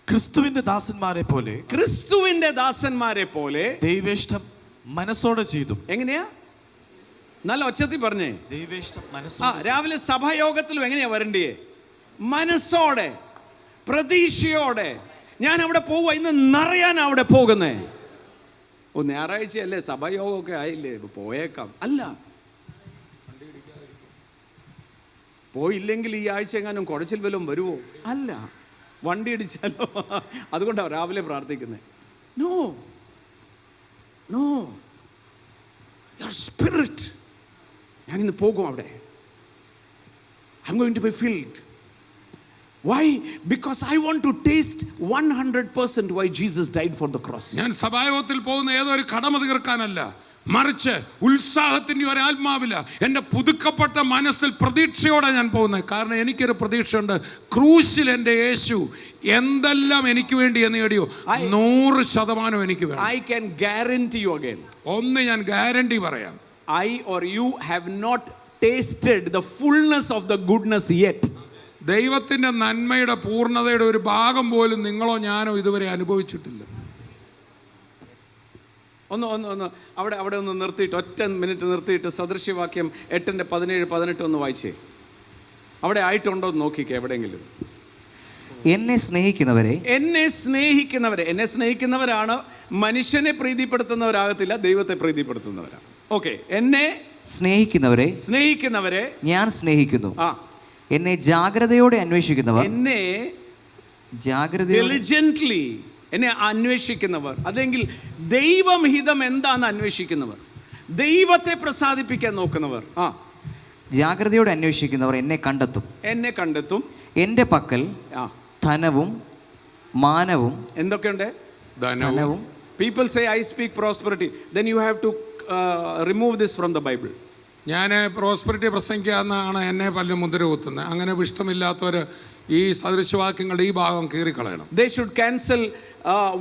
ക്രിസ്തുവിന്റെ ദാസന്മാരെ പോലെ, ക്രിസ്തുവിന്റെ ദാസന്മാരെ പോലെ ദൈവേഷ്ടം മനസ്സോടെ ചെയ്തു. എങ്ങനെയാ? നല്ല ഒച്ചത്തിൽ പറഞ്ഞേ. ദൈവേഷ്ടം മനസ്സോടെ. രാവിലെ സഭായോഗത്തിലും എങ്ങനെയാ വരണ്ടേ? മനസ്സോടെ, പ്രതീക്ഷയോടെ. ഞാൻ അവിടെ പോവുക, ഇന്ന് നിറയാൻ അവിടെ പോകുന്നേ. ഓ, ഞായറാഴ്ചയല്ലേ, സഭായോഗമൊക്കെ ആയില്ലേ, പോയേക്കാം. അല്ല, പോയില്ലെങ്കിൽ ഈ ആഴ്ച എങ്ങാനും കുഴച്ചിൽ വല്ലതും വരുമോ? അല്ല, വണ്ടി ഇടിച്ചാലോ? അതുകൊണ്ടാണ് രാവിലെ പ്രാർത്ഥിക്കുന്നത്. No no, your spirit. ഞാനിന്ന് പോകും അവിടെ. I am going to be filled. Why? Because I want to taste 100% why Jesus died for the cross. ഞാൻ സഭായോഗത്തിൽ പോകുന്ന ഏതൊരു കടമ തീർക്കാനല്ല, മറിച്ച് ഉത്സാഹത്തിൻ്റെ ഒരാത്മാവില്ല, എൻ്റെ പുതുക്കപ്പെട്ട മനസ്സിൽ പ്രതീക്ഷയോടെ ഞാൻ പോകുന്നത്. കാരണം എനിക്കൊരു പ്രതീക്ഷയുണ്ട്, ക്രൂശിൽ എൻ്റെ യേശു എന്തെല്ലാം എനിക്ക് വേണ്ടി എന്ന് നേടിയോ 100% എനിക്ക് വേണം. I can guarantee you again. ഒന്ന് ഞാൻ ഗ്യാരണ്ടി പറയാം, I or you have not tasted the fullness of the goodness yet. ദൈവത്തിൻ്റെ നന്മയുടെ പൂർണ്ണതയുടെ ഒരു ഭാഗം പോലും നിങ്ങളോ ഞാനോ ഇതുവരെ അനുഭവിച്ചിട്ടില്ല. ഒന്ന് അവിടെ ഒന്ന് നിർത്തിയിട്ട്, ഒറ്റ മിനിറ്റ് നിർത്തിയിട്ട് സദൃശ്യവാക്യം 8:17-18 ഒന്ന് വായിച്ചേ. അവിടെ ആയിട്ടുണ്ടോ എന്ന് നോക്കിക്കേ എവിടെയെങ്കിലും. എന്നെ സ്നേഹിക്കുന്നവരെ, എന്നെ സ്നേഹിക്കുന്നവരാണ് മനുഷ്യനെ പ്രീതിപ്പെടുത്തുന്നവരാകത്തില്ല, ദൈവത്തെ പ്രീതിപ്പെടുത്തുന്നവരാണ്. ഓക്കെ, എന്നെ സ്നേഹിക്കുന്നവരെ ഞാൻ സ്നേഹിക്കുന്നു. എന്നെ ജാഗ്രതയോടെ അന്വേഷിക്കുന്നവർ, diligently എന്നെ അന്വേഷിക്കുന്നവർ, അല്ലെങ്കിൽ ദൈവഹിതം എന്താന്ന് അന്വേഷിക്കുന്നവർ, ദൈവത്തെ പ്രസാദിപ്പിക്കാൻ നോക്കുന്നവർ, ജാഗ്രതയോടെ അന്വേഷിക്കുന്നവർ എന്നെ കണ്ടെത്തും. എൻ്റെ പക്കൽ ധനവും മാനവും. എന്തൊക്കെയുണ്ട്? ധനവും. People say I speak prosperity, then you have to remove this from the Bible. ഞാൻ പ്രോസ്പെരിറ്റി പ്രസംഗിക്കാന്നാണ് എന്നെ പല മുദ്ര കുത്തുന്നത്. അങ്ങനെ ഇഷ്ടമില്ലാത്തവർ ഈ സദൃശവാക്യങ്ങളുടെ ഈ ഭാഗം കീറിക്കളയണം. They should cancel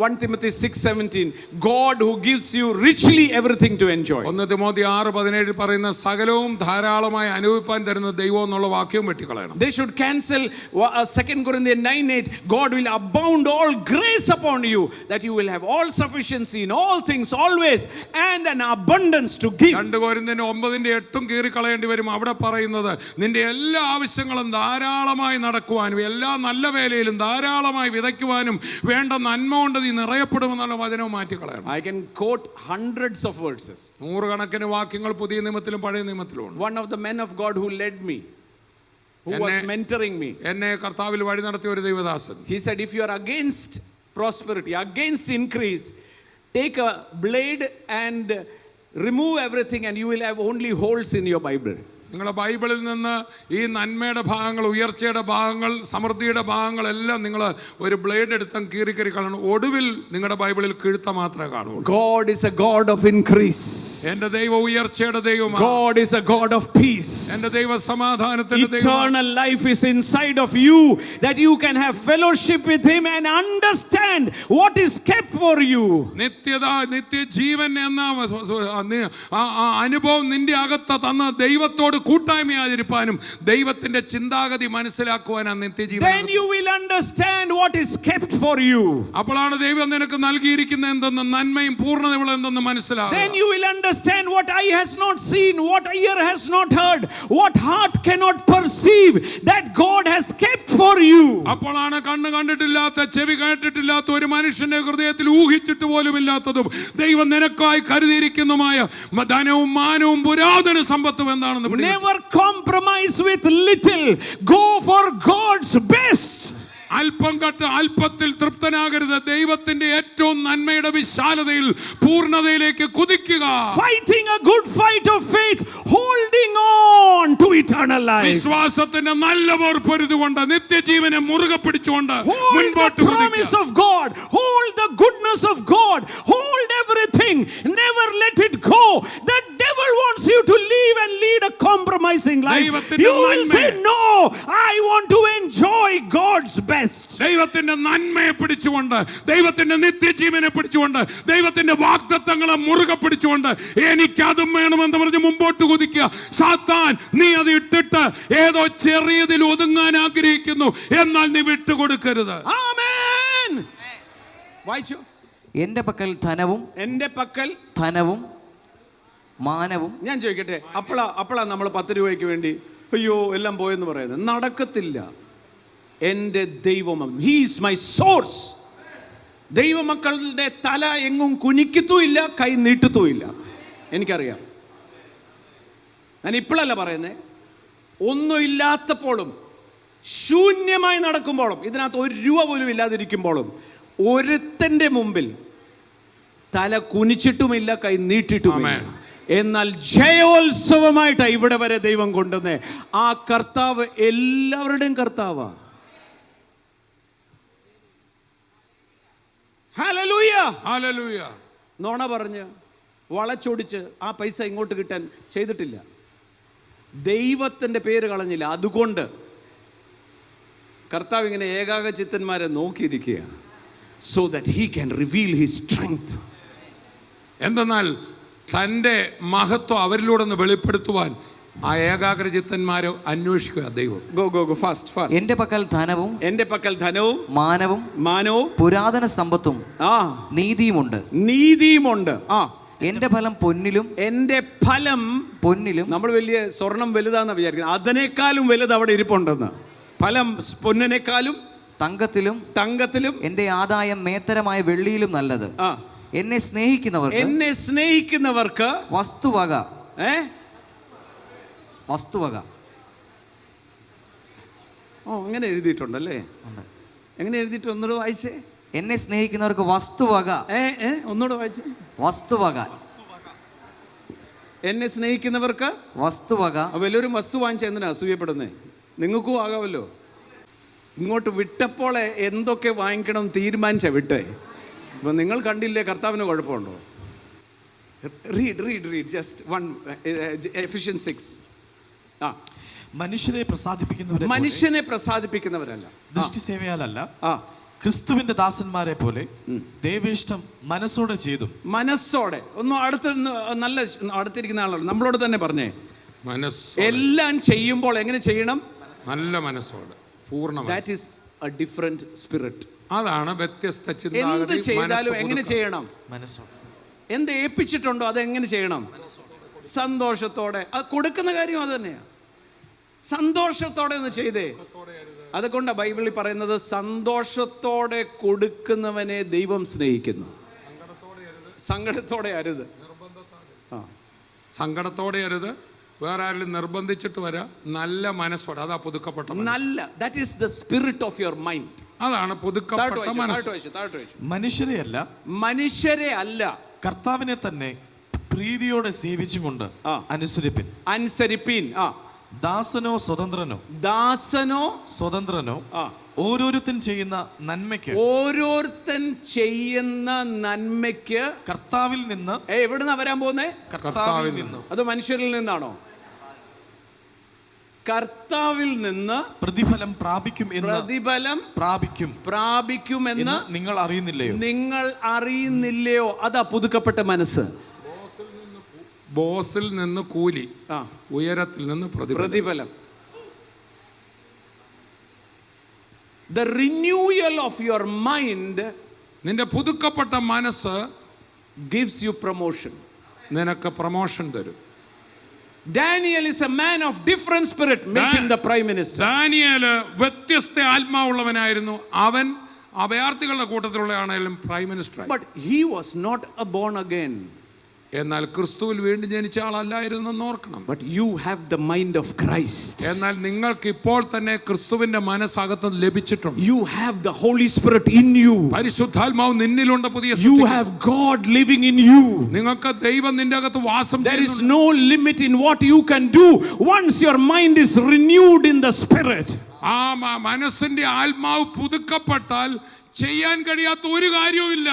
1 Timothy 6:17. God who gives you richly everything to enjoy. 1 Timothy 6:17 പറയുന്ന സകലവും ധാരാളമായി അനുഭവിപ്പാൻ തരുന്ന ദൈവം എന്നുള്ള വാക്യവും വെട്ടിക്കളയണം. They should cancel 2 Corinthians 9:8. God will abound all grace upon you, that you will have all sufficiency in all things always and an abundance to give. 2 കൊരിന്ത്യർ 9:8 കീറിക്കളയേണ്ടി വരും. അവിടെ പറയുന്നത് നിന്റെ എല്ലാ ആവശ്യങ്ങളും ധാരാളമായി നടക്കുവാനും എല്ലാ നല്ല വേലയിലും ധാരാളമായി വിതയ്ക്കുവാനും വേണ്ട നന്മ കൊണ്ട് നീ നിറയപ്പെടുമെന്നുള്ള വചനവും മാറ്റിക്കളയണം. I can quote hundreds of verses. നൂറുകണക്കിന് വാക്യങ്ങൾ പുതിയ നിയമത്തിലും പഴയ നിയമത്തിലും ഉണ്ട്. One of the men of God who led me, who was mentoring me, എന്നെ കർത്താവിൽ വഴി നടത്തിയ ഒരു ദൈവദാസൻ, he said, if you are against prosperity, against increase, take a blade and remove everything and you will have only holes in your Bible. നിങ്ങളുടെ ബൈബിളിൽ നിന്ന് ഈ നന്മയുടെ ഭാഗങ്ങൾ, ഉയർച്ചയുടെ ഭാഗങ്ങൾ, സമൃദ്ധിയുടെ ഭാഗങ്ങളെല്ലാം നിങ്ങൾ ഒരു ബ്ലേഡ് എടുത്ത് കീറി കളയണം. ഒടുവിൽ നിങ്ങളുടെ ബൈബിളിൽ കിഴുത്ത മാത്രമേ കാണുള്ളൂ. God is a God of increase. എന്റെ ദൈവം ഉയർച്ചയുടെ ദൈവമാണ്. God is a God of peace. എന്റെ ദൈവ സമാധാനത്തിന്റെ ദൈവമാണ്. Eternal life is inside of you, that you can have fellowship with Him and understand what is kept for you. നിത്യജീവൻ എന്ന അനുഭവം നിന്റെ അകത്ത് തന്ന ദൈവത്തോട് കൂട്ടായ്മയായിരിക്കാനും ദൈവത്തിന്റെ ചിന്താഗതി മനസ്സിലാക്കുവാനാണ് നിത്യജീവൻ. Then you will understand what is kept for you. അപ്പോഴാണ് ദൈവം നിനക്ക് നൽകിയിരിക്കുന്ന എന്തെന്ന്, നന്മയും പൂർണ്ണതയും എന്തെന്ന് മനസ്സിലാകും. Then you will understand what eye has not seen, what ear has not heard, what heart cannot perceive, that God has kept for you. അപ്പോഴാണ് കണ്ണ് കണ്ടിട്ടില്ലാത്ത, ചെവി കേട്ടിട്ടില്ലാത്ത, ഒരു മനുഷ്യന്റെ ഹൃദയത്തിൽ ഊഹിച്ചിട്ട് പോലും ഇല്ലാത്തതും ദൈവം നിനക്കായി കരുതിയിരിക്കുന്നതുമായ ധനവും മാനവും പുരാതന സമ്പത്തും എന്താണെന്ന്. Never compromise with little. Go for God's best. അല്പം കട്ട് അല്പത്തിൽ തൃപ്തനാകരുത്. ദൈവത്തിന്റെ ഏറ്റവും നന്മയുടെ വിശാലതയിൽ പൂർണ്ണതയിലേക്ക് കുതിക്കുക. Fighting a good fight of faith, holding on to eternal life. വിശ്വാസത്തിന്റെ നല്ല പോർ പൊരുതുകൊണ്ട് നിത്യജീവനെ മുറുകെ പിടിച്ചുകൊണ്ട് മുൻപോട്ട് കുതിക്കുക. Hold the promise of God, hold the goodness of God, hold everything. Never let it go. The devil wants you to live and lead a compromising life. You will say, no, I want to enjoy God's best. ദൈവത്തിന്റെ നന്മയെ പിടിച്ചുകൊണ്ട്, ദൈവത്തിന്റെ നിത്യജീവനെ പിടിച്ചുകൊണ്ട്, ദൈവത്തിന്റെ വാഗ്ദത്തങ്ങളെ മുറുകെ പിടിച്ചുകൊണ്ട് എനിക്കതും വേണമെന്ന് പറഞ്ഞ് മുമ്പോട്ട് കുതിക്കുക. സാത്താൻ, നീ അത് ഇട്ടിട്ട് ഏതോ ചെറിയതിൽ ഒതുങ്ങാൻ ആഗ്രഹിക്കുന്നു, എന്നാൽ നീ വിട്ടുകൊടുക്കരുത്. ആമേൻ. വായിച്ചു. എന്റെ പക്കൽ ധനവും, എന്റെ പക്കൽ ധനവും മാനവും. ഞാൻ ചോദിക്കട്ടെ, അപ്പളാ നമ്മൾ 10 രൂപയ്ക്ക് വേണ്ടി അയ്യോ എല്ലാം പോയെന്ന് പറയുന്നത്. നടക്കത്തില്ല. എൻ്റെ ദൈവം, ഹി ഈസ് മൈ സോഴ്സ്. ദൈവമക്കളുടെ തല എങ്ങും കുനിക്കത്തുമില്ല, കൈ നീട്ടത്തുമില്ല. എനിക്കറിയാം. ഞാൻ ഇപ്പോഴല്ല പറയുന്നത്, ഒന്നും ഇല്ലാത്തപ്പോഴും ശൂന്യമായി നടക്കുമ്പോഴും ഇതിനകത്ത് 1 രൂപ പോലും ഇല്ലാതിരിക്കുമ്പോഴും ഒരുത്തൻ്റെ മുമ്പിൽ തല കുനിച്ചിട്ടുമില്ല, കൈ നീട്ടിയിട്ടുമില്ല. എന്നാൽ ജയോത്സവമായിട്ടാണ് ഇവിടെ വരെ ദൈവം കൊണ്ടുവന്നേ. ആ കർത്താവ് എല്ലാവരുടെയും കർത്താവാ. Hallelujah, hallelujah. നോണ പറഞ്ഞ് വളച്ചൊടിച്ച് ആ പൈസ ഇങ്ങോട്ട് കിട്ടാൻ ചെയ്തിട്ടില്ല. ദൈവത്തിൻ്റെ പേര് കളഞ്ഞില്ല. അതുകൊണ്ട് കർത്താവ് ഇങ്ങനെ ഏകാഗ്രചിത്തന്മാരെ നോക്കിയിരിക്കുക. So that he can reveal his strength. എന്തെന്നാൽ തൻ്റെ മഹത്വം അവരിലൂടെ ഒന്ന് വെളിപ്പെടുത്തുവാൻ ആ ഏകാഗ്രചിത്തന്മാരെ അന്വേഷിക്കുക ദൈവം. Go fast. എന്റെ പക്കൽ ധനവും, എന്റെ പക്കൽ ധനവും മാനവും പുരാതന സമ്പത്തും നീതിയുമുണ്ട്. എന്റെ ഫലം പൊന്നിലും, എന്റെ ഫലം പൊന്നിലും. നമ്മൾ വലിയ സ്വർണം വലുതാന്ന് വിചാരിക്കുന്നത്, അതിനേക്കാളും വലുത് അവിടെ ഇരിപ്പുണ്ടെന്ന്. ഫലം പൊന്നിനേക്കാളും തങ്കത്തിലും എന്റെ ആദായം മേത്തരമായ വെള്ളിയിലും നല്ലത്. എന്നെ സ്നേഹിക്കുന്നവർക്ക് വസ്തുവക. അങ്ങനെ എഴുതിയിട്ടുണ്ടല്ലേ? എങ്ങനെ എഴുതിയിട്ട് ഒന്നുകൂടെ വായിച്ചേ. എന്നെ സ്നേഹിക്കുന്നവർക്ക് വസ്തുവക. ഒന്നുകൂടെ വായിച്ചേ. വസ്തുവക. എന്നെ സ്നേഹിക്കുന്നവർക്ക് വസ്തുവക. വലിയൊരു വസ്തു വാങ്ങിച്ച എന്തിനാ അസൂയപ്പെടുന്നേ? നിങ്ങൾക്കും ആകാമല്ലോ. ഇങ്ങോട്ട് വിട്ടപ്പോൾ എന്തൊക്കെ വാങ്ങിക്കണം തീരുമാനിച്ച വിട്ടേ. ഇപ്പം നിങ്ങൾ കണ്ടില്ലേ കർത്താവിന് കുഴപ്പമുണ്ടോ? Read just 1 Ephesians 6. ആ, മനുഷ്യരെ പ്രസാദിപ്പിക്കുന്നവരെ പോലെ, മനുഷ്യനെ പ്രസാദിപ്പിക്കുന്നവരല്ല. ദൃഷ്ടി സേവയാലല്ല, ആ, ക്രിസ്തുവിന്റെ ദാസന്മാരെ പോലെ ദൈവേഷ്ടം മനസ്സോടെ ചെയ്തും. മനസ്സോടെ. ഒന്നും നല്ല അടുത്തിരിക്കുന്ന ആളാണ് നമ്മളോട് തന്നെ പറഞ്ഞേ, മനസ്സ് എല്ലാം ചെയ്യുമ്പോൾ എങ്ങനെ ചെയ്യണം? നല്ല മനസ്സോടെ, പൂർണ്ണ മനസ്സ്. That is A different spirit. അതാണ് വ്യത്യസ്ത എന്ത് ചിന്താഗതി. ചെയ്താലും എങ്ങനെ ചെയ്യണം? മനസ്സോടെ. എന്ത് ഏൽപ്പിച്ചിട്ടുണ്ടോ അത് എങ്ങനെ ചെയ്യണം? സന്തോഷത്തോടെ. അത് കൊടുക്കുന്ന കാര്യം അത് തന്നെയാണ്. സന്തോഷത്തോടെ ഒന്ന് ചെയ്തേ. അതുകൊണ്ടാണ് ബൈബിളിൽ പറയുന്നത് സന്തോഷത്തോടെ കൊടുക്കുന്നവനെ ദൈവം സ്നേഹിക്കുന്നു. സങ്കടത്തോടെ അരുത്. ആ, സങ്കടത്തോടെ അരുത്, വേറെ ആരെങ്കിലും നിർബന്ധിച്ചിട്ട് വരാം. നല്ല മനസ്സോടെ, അതാ പുതുക്കപ്പെട്ട മനസ്സ്. നല്ല, that is the spirit of your mind. അതാണ് പുതുക്കപ്പെട്ട മനസ്സ്. മനുഷ്യരെയല്ല, മനുഷ്യരെ അല്ല, കർത്താവിനെ തന്നെ പ്രീതിയോടെ സേവിച്ചുകൊണ്ട് അനുസരിപ്പിൻ. അനുസരിപ്പീൻ. ആ, ദാസനോ സ്വതന്ത്രനോ, ദാസനോ സ്വതന്ത്രനോ, ആ, ഓരോരുത്തൻ ചെയ്യുന്ന നന്മയ്ക്ക്, ഓരോരുത്തൻ ചെയ്യുന്ന നന്മയ്ക്ക് കർത്താവിൽ നിന്ന്. എവിടുന്നാ വരാൻ പോകുന്നേ? കർത്താവിൽ നിന്ന്. അത് മനുഷ്യരിൽ നിന്നാണോ? കർത്താവിൽ നിന്ന് പ്രതിഫലം പ്രാപിക്കും എന്ന്, പ്രതിഫലം പ്രാപിക്കുമെന്ന് നിങ്ങൾ അറിയുന്നില്ലയോ? നിങ്ങൾ അറിയുന്നില്ലയോ? അതാ പുതുക്കപ്പെട്ട മനസ്സ്. ബോസിൽ നിന്ന് കൂലി, ആ, ഉയരത്തിൽ നിന്ന് പ്രതിഫലം. The renewal of your mind നിന്റെ പുതുക്കപ്പെട്ട മനസ്സ് gives you promotion. നിനക്ക് പ്രൊമോഷൻ തരും. Daniel is a man of different spirit, make him the prime minister. Daniel വ്യത്യസ്ത ആത്മാവുള്ളവനായിരുന്നു. അവൻ അഭയാർത്ഥികളുടെ കൂട്ടത്തിലുള്ള ആണെങ്കിലും prime minister. But he was not a born again. എന്നാൽ ക്രിസ്തുവിൽ വീണ്ടും ജനിച്ച ആളല്ലായിരുന്നു എന്ന് ഓർക്കണം. But you have the mind of Christ. എന്നാൽ നിങ്ങൾക്ക് ഇപ്പോൾ തന്നെ ക്രിസ്തുവിന്റെ മനസ്സകത്ത് ലഭിച്ചിട്ടുണ്ട്. You have the Holy Spirit in you. പരിശുദ്ധാത്മാവ് നിന്നിലുണ്ട്. പുതിയ You have God living in you. നിങ്ങൾക്ക് ദൈവം നിന്റെ അകത്ത് വാസം There is ചെയ്യുന്നുണ്ട്. no limit in what you can do once your mind is renewed in the Spirit. ആ മനസ്സിന്റെ ആത്മാവ് പുതുക്കപ്പെട്ടാൽ ചെയ്യാൻ കഴിയാത്ത ഒരു കാര്യവുമില്ല.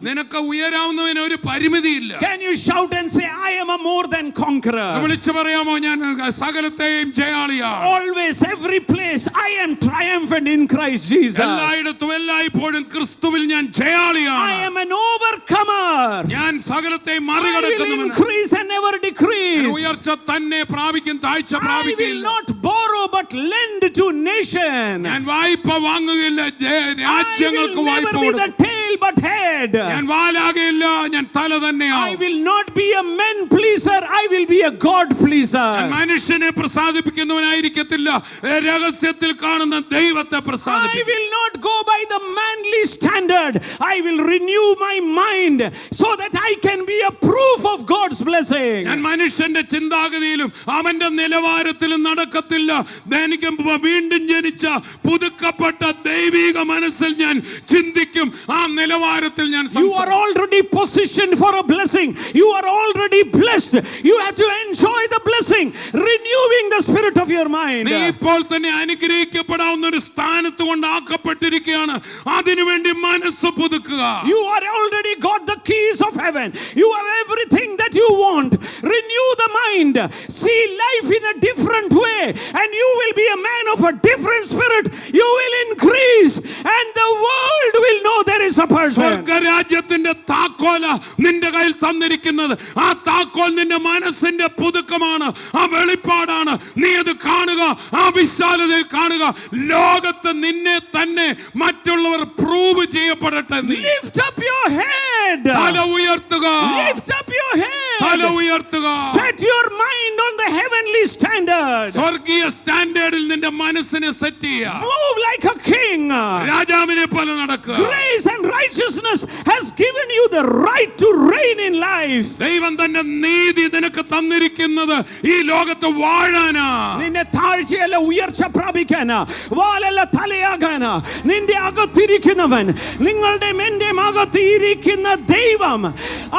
നിനക്ക് ഉയരാവുന്നതിന് ഒരു പരിമിതിയില്ല. Can you shout and say, I am a more than conqueror? വിളിച്ചു പറയാമോ, ഞാൻ സകലത്തെയും ജയാളിയാണ്. Always, every place, I am triumphant in Christ Jesus. എല്ലായിടത്തും എല്ലായ്പ്പോഴും ക്രിസ്തുവിൽ ഞാൻ ജയാളിയാണ്. I am an overcomer. ഞാൻ സകലത്തെയും I will മറികടക്കുന്നവനാണ്. increase and never decrease. ഉയർച്ച തന്നെ പ്രാപിക്കും, താഴ്ച I will പ്രാപിക്കില്ല. not borrow but lend to nation. ഞാൻ വായ്പ വാങ്ങുകയില്ല, I രാജ്യങ്ങൾക്ക് will വായ്പ never be the കൊടുക്കും. tail but head. ഞാൻ വാലാകയില്ല, ഞാൻ തല I തന്നെയാവും. will not be a man pleaser, I will be a God pleaser. ഞാൻ മനുഷ്യനെ പ്രസാദിപ്പിക്കുന്നവനായിരിക്കത്തില്ല, രഹസ്യത്തിൽ കാണുന്ന ദൈവത്തെ I പ്രസാദിപ്പിക്കും. will not go by the manly standard. I will renew my mind so that I can be a proof of God's blessing. ഞാൻ മനുഷ്യന്റെ ചിന്താഗതിയിലും അവന്റെ നിലവാരത്തിലും നടക്കത്തില്ല. എനിക്ക് വീണ്ടും ജനിച്ച പുതുക്കപ്പെട്ട ദൈവിക മനസ്സിൽ ഞാൻ ചിന്തിക്കും. ആ നിലവാരത്തിൽ ഞാൻ You are already positioned for a blessing. You are already blessed. You have to enjoy the blessing, renewing the spirit of your mind. നീ ഇപ്പോൾ തന്നെ അനുഗ്രഹിക്കപ്പെടാവുന്ന ഒരു സ്ഥാനത്ത് കൊണ്ടാക്കപ്പെട്ടിരിക്കുകയാണ്. അതിനുവേണ്ടി മനസ്സ് പുതുക്കുക. You are already got the keys of heaven. You have everything that you want. Renew the mind. See life in a different way, and you will be a man of a different spirit. You will increase, and the world will know there is a person. സ്വർഗരാജ്യത്തിന്റെ താക്കോല നിന്റെ കയ്യിൽ തന്നിരിക്കുന്നത്. ആ താക്കോൽ നിന്റെ മനസ്സിന്റെ പുതുക്കമാണ്, ആ വെളിപ്പാടാണ്. നീ അത് കാണുക, ആ വിശാലതയിൽ കാണുക. ലോകത്ത് നിന്നെ തന്നെ മറ്റുള്ളവർ prove ചെയ്യപ്പെടട്ടെ. Lift up your head. തല ഉയർത്തുക, Lift up your head. തല ഉയർത്തുക. Set your mind on the heavenly standard. സ്വർഗീയ സ്റ്റാൻഡേർഡിൽ നിന്റെ മനസ്സിനെ സെറ്റ് ചെയ്യുക. Move like a king. രാജാവിനെ പോലെ നടക്കുക. Grace and righteousness has given you the right to reign in life. ദൈവം തന്റെ നീതി നിനക്ക് തന്നിരിക്കുന്നത് ഈ ലോകത്ത് വാഴാനാ. നിന്നെ താഴ്ചയല്ല ഉയർച്ച പ്രാപിക്കാനാ, വാലല്ല തലയാകാനാ. നിന്റെ അകത്തിരിക്കുന്നവൻ, നിങ്ങളുടെ എന്റെ അകത്ത് ഇരിക്കുന്ന ദൈവം,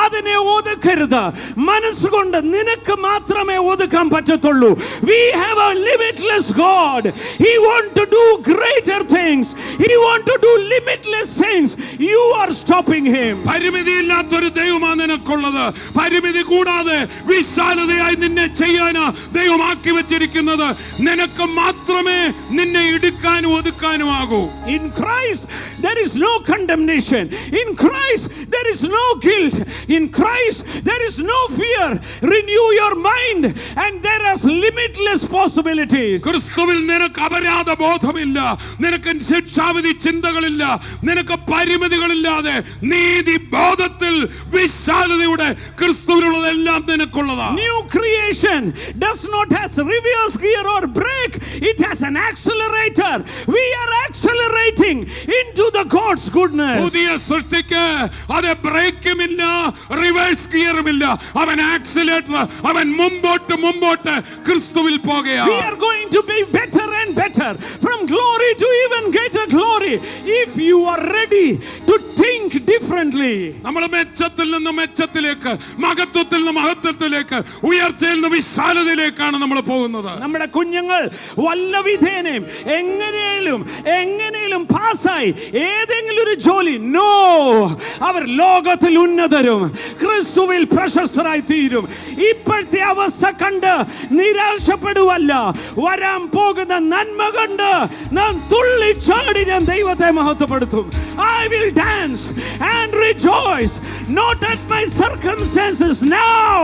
അതിനെ ഒതുക്കരുത്. മനസ്സുകൊണ്ട് നിനക്ക് മാത്രമേ ഒതുക്കാൻ പറ്റത്തുള്ളൂ. പറ്റത്തുള്ളൂ. We have a limitless God. He want to do greater things. He want to do limitless things. You are stopping him. പരിമിതിയില്ലാത്തൊരു ദൈവമാണ് നിനക്കുള്ളത്. പരിമിതി കൂടാതെ വിശാലതയായി നിന്നെ ചെയ്യാനാ ദൈവമാക്കി വെച്ചിരിക്കുന്നത്. നിനക്ക് മാത്രമേ നിന്നെ ഇടുക്കാനും ഒതുക്കാനും ആകൂ. In Christ there is no condemnation. In Christ there is no guilt. In Christ there is no fear. Renew your mind and there are limitless possibilities. ക്രിസ്തുവിൽ നിനക്ക് അപരാധ ബോധമില്ല, നിനക്ക് ശിക്ഷാവിധി ചിന്തകളില്ല, നിനക്ക് പരിമിതികളില്ലാതെ നീതി ബോധത്തിൽ വിശാലതയുടെ ക്രിസ്തുവിനുള്ളതെല്ലാം നിനക്കുള്ളതാണ്. New creation does not has reverse gear or brake. It has an accelerator. We are accelerating into the God's goodness. പുതിയ സൃഷ്ടിക്ക് അത് ബ്രേക്കുമില്ല, റിവേഴ്സ് ഗിയറുമില്ല. അവൻ ആക്സിലേറ്റർ, അവൻ മുമ്പോട്ട് ക്രിസ്തുവിൽ പോകുകയാണ്. We are going to be better and better, from glory to even greater glory, if you are ready to think differently. നമ്മൾ മെച്ചത്തിൽ നിന്ന് മെച്ചത്തിലേക്ക്, മഹത്വത്തിൽ നിന്ന് മഹത്വത്തിലേക്ക്, ഉയർച്ചയിൽ നിന്ന് വിശാലതയിലേക്കാണ് നമ്മൾ പോകുന്നത്. നമ്മുടെ കുഞ്ഞുങ്ങൾ വല്ലവിധേനയും എങ്ങനെയും പാസ്സായി ഏതെങ്കിലും ഒരു ജോലി, നോ, അവർ ലോകത്തിൽ ഉന്നതരും ക്രിസ്തുവിൽ പ്രശസ്തരായി തീരും. ഇപ്പോഴത്തെ അവസ്ഥ കണ്ട് നിരാശപ്പെടുവല്ല, വരാൻ പോകുന്ന നന്മ കണ്ട് നാം തുള്ളിച്ചാടി ഞാൻ ദൈവത്തെ മഹത്വപ്പെടുത്തും. I will dance and rejoice, not at my circumstances now.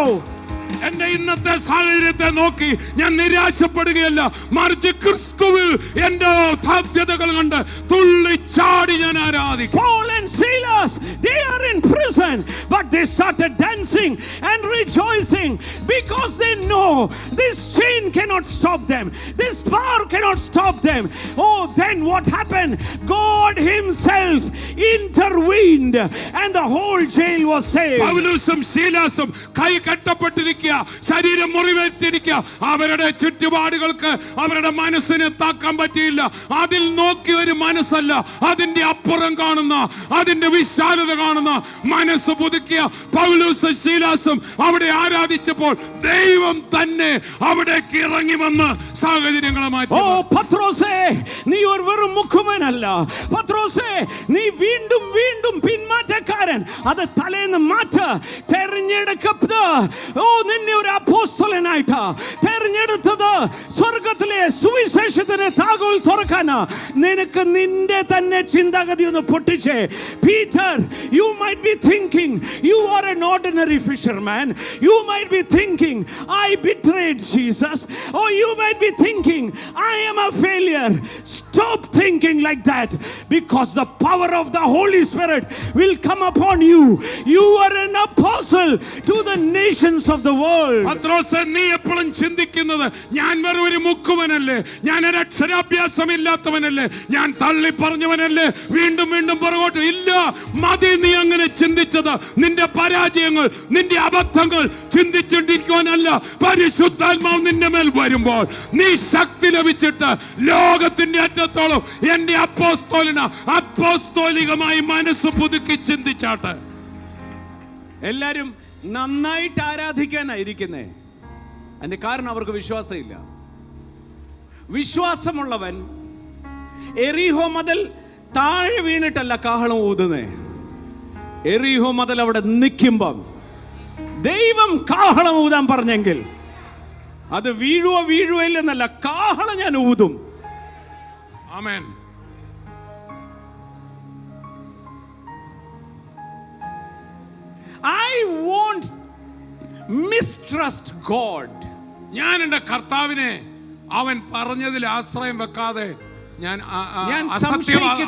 എന്റെ ഇന്നത്തെ സാഹചര്യത്തെ നോക്കി ഞാൻ നിരാശപ്പെടുകയല്ല, മറിച്ച് ക്രിസ്തുവിൽ എന്റെ സാധ്യതകൾ കണ്ട് തുള്ളിച്ചാടി ഞാൻ ആരാധിക്കും. Paul and Silas, they are in prison, but they started dancing and rejoicing because they know this chain cannot stop them, this bar cannot stop them. Oh, then what happened? God himself intervened and the whole jail was saved. പൗലോസും ശീലാസും കൈ കെട്ടപ്പെട്ടിരിക്കുക, ശരീരം മുറിവേറ്റിരിക്കുക. അവരുടെ ചുറ്റുപാടുകൾക്ക് അവരുടെ മനസ്സിനെ താക്കാൻ പറ്റിയില്ല. അതിൽ നോക്കിയ ഒരു മനസ്സല്ല, അതിന്റെ അപ്പുറം കാണുന്ന, അതിന്റെ വിശാലത കാണുന്ന മനസ്സ് പുതുക്കിയ പൗലോസും ശീലാസും അവിടെ ആരാധിച്ചപ്പോൾ ദൈവം തന്നെ അവിടേക്ക് ഇറങ്ങി വന്ന് സാഹചര്യങ്ങളെ മാറ്റി. ഓ പത്രോസേ, നീ ഒരു വെറും മുഖമനല്ല. പത്രോസേ, നീ വീണ്ടും പിന്മാറ്റക്കാരൻ. അത് തലേന്ന് മാറ്റ. തെരഞ്ഞെടുക്കപ്പെട്ട, ഓ നിന്നെ ഒരു അപ്പോസ്തലനായിട്ടാ തെരഞ്ഞെടുത്തത്. സ്വർഗത്തിലെ സുവിശേഷത്തിന് താക്കോൽ തുറക്കാനാ. നിനക്ക് നിന്റെ തന്നെ ചിന്താഗതി ഒന്ന് പൊട്ടിച്ചേ. Peter, you might be thinking you are an ordinary fisherman. You might be thinking I betrayed Jesus. Or you might be thinking I am a failure. Stop thinking like that, because the power of the Holy Spirit will come upon you. You are an apostle to the nations of the world. പത്രോസ്, നീ എപ്പോഴും ചിന്തിക്കുന്നത് ഞാൻ വെറും ഒരു മുക്കുവനല്ലേ, ഞാൻ ഒരു അക്ഷരാഭ്യാസമില്ലാത്തവനല്ലേ, ഞാൻ തള്ളി പറഞ്ഞവനല്ലേ, വീണ്ടും പുറകോട്ട് ഇല്ല. മതി നീ അങ്ങനെ ചിന്തിച്ചത്. നിന്റെ പരാജയങ്ങൾ, നിന്റെ അബദ്ധങ്ങൾ ചിന്തിച്ചിരിക്കുവാനല്ല. പരിശുദ്ധാത്മാവ് നിന്റെ മേൽ വരുമ്പോൾ നീ ശക്തി ലഭിച്ചിട്ട് ലോകത്തിന്റെ അറ്റത്തോളം എന്റെ അപ്പോസ്തോലികമായി മനസ്സ് പുതുക്കി ചിന്തിച്ചാട്ട്. എല്ലാരും നന്നായിട്ട് ആരാധിക്കാനായിരിക്കുന്നേ. അതിന്റെ കാരണം അവർക്ക് വിശ്വാസമില്ല. വിശ്വാസമുള്ളവൻ എറിഹോ മുതൽ താഴെ വീണിട്ടല്ല കാഹളം ഊതുന്നേ. എറിഹോ മുതൽ അവിടെ നിൽക്കുമ്പം ദൈവം കാഹളം ഊതാൻ പറഞ്ഞെങ്കിൽ അത് വീഴുവോ ഇല്ലെന്നല്ല, കാഹളം ഞാൻ ഊതും. ആമേൻ. I won't mistrust God. ഞാൻ എൻ്റെ കർത്താവിനെ അവൻ പറഞ്ഞതിൽ ആശ്രയം വെക്കാതെ ഞാൻ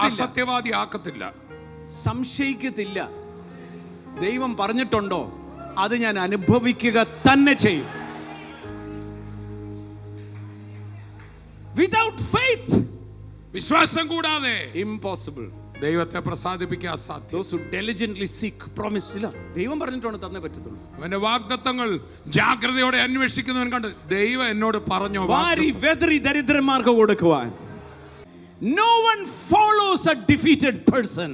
അസത്യവാദി ആക്കത്തില്ല, സംശയിക്കത്തില്ല. ദൈവം പറഞ്ഞിട്ടുണ്ടോ അത് ഞാൻ അനുഭവിക്കുക തന്നെ ചെയ്യും. Without faith, വിശ്വാസം കൂടാതെ impossible. ദൈവത്തെ പ്രസാദിപ്പിക്കാൻ അസാധ്യം. Those who diligently seek promise, ഇല്ല, ദൈവം പറഞ്ഞിട്ടാണ് തന്നേ പറ്റത്തുള്ളൂ. അവന്റെ വാഗ്ദത്തങ്ങൾ ജാഗ്രതയോടെ അന്വേഷിക്കുന്നവൻ കണ്ട് ദൈവം എന്നോട് പറഞ്ഞോ. വാരി വെതറി ദരിദ്രന്മാർക്ക് കൊടുക്കുവാൻ. No one follows a defeated person.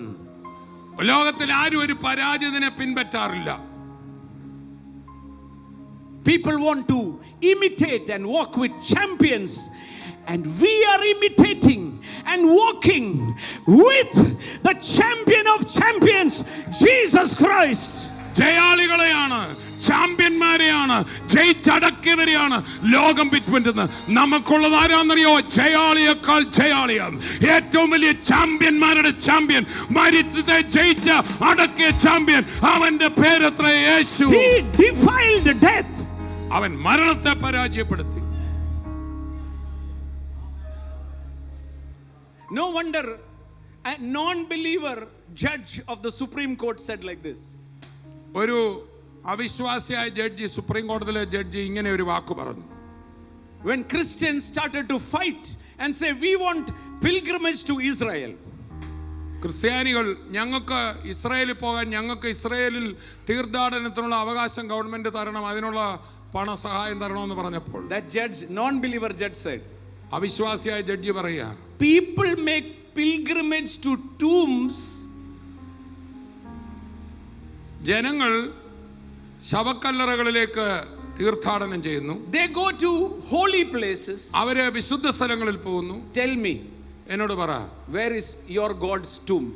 ലോകത്തിൽ ആരും ഒരു പരാജിതനെ പിൻപറ്റാറില്ല. People want to imitate and walk with champions. And we are imitating and walking with the champion of champions, Jesus Christ. ജയാളികളെയാണ്, ചാമ്പ്യന്മാരെയാണ്, ജയിച്ചടക്കിയവരെയാണ് ലോകം പിൻപറ്റുന്നത്. നമുക്കുള്ളത് ആരാന്നറിയോ? ജയാളിയേക്കാൾ ജയാളിയാണ്. ഏറ്റവും വലിയ ചാമ്പ്യന്മാരുടെ ചാമ്പ്യൻ, മരിച്ചതെ ജയിച്ച അടക്കിയ ചാമ്പ്യൻ. അവന്റെ പേരെത്ര? യേശു. He defiled death. അവൻ മരണത്തെ പരാജയപ്പെടുത്തി. No wonder a non-believer judge of the Supreme Court said like this. ഒരു അവിശ്വാസിയായ ജഡ്ജി, സുപ്രീം കോടതിയിലെ ജഡ്ജി ഇങ്ങനെ ഒരു വാക്ക് പറഞ്ഞു. When Christians started to fight and say we want pilgrimage to Israel. ക്രിസ്ത്യാനികൾ ഞങ്ങൾക്ക് ഇസ്രായേലിൽ പോകാൻ, ഞങ്ങൾക്ക് ഇസ്രായേലിൽ തീർത്ഥാടനത്തിനുള്ള അവകാശം ഗവൺമെന്റ് തരണം, അതിനുള്ള പണസഹായം തരണമെന്ന് പറഞ്ഞപ്പോൾ That judge, non-believer judge said, അവിശ്വാസിയായ ജഡ്ജി പറയാ, people make pilgrimage to tombs. ജനങ്ങൾ ശവക്കല്ലറകളിലേക്ക് തീർത്ഥാടനം ചെയ്യുന്നു. They go to holy places. അവര് വിശുദ്ധ സ്ഥലങ്ങളിൽ പോകുന്നു. Tell me, എന്നോട് പറ, where is your God's tomb?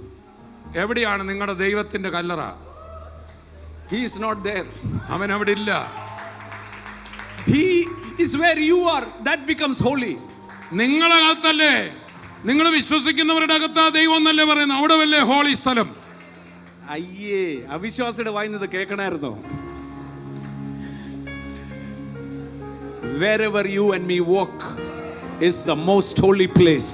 എവിടെയാണ് നിങ്ങളുടെ ദൈവത്തിന്റെ കല്ലറ? He is not there. അവൻ അവിടെ ഇല്ല. He is where you are. That becomes holy. നിങ്ങളുടെ അകത്തല്ലേ, നിങ്ങൾ വിശ്വസിക്കുന്നവരുടെ അകത്താ ദൈവം എന്നല്ലേ പറയുന്നത്? അവിടെ വല്ലേ ഹോളി സ്ഥലം? അയ്യേ, അവിശ്വാസിയുടെ വായുന്നത് കേൾക്കണമായിരുന്നോ? Wherever you and me walk is the most holy place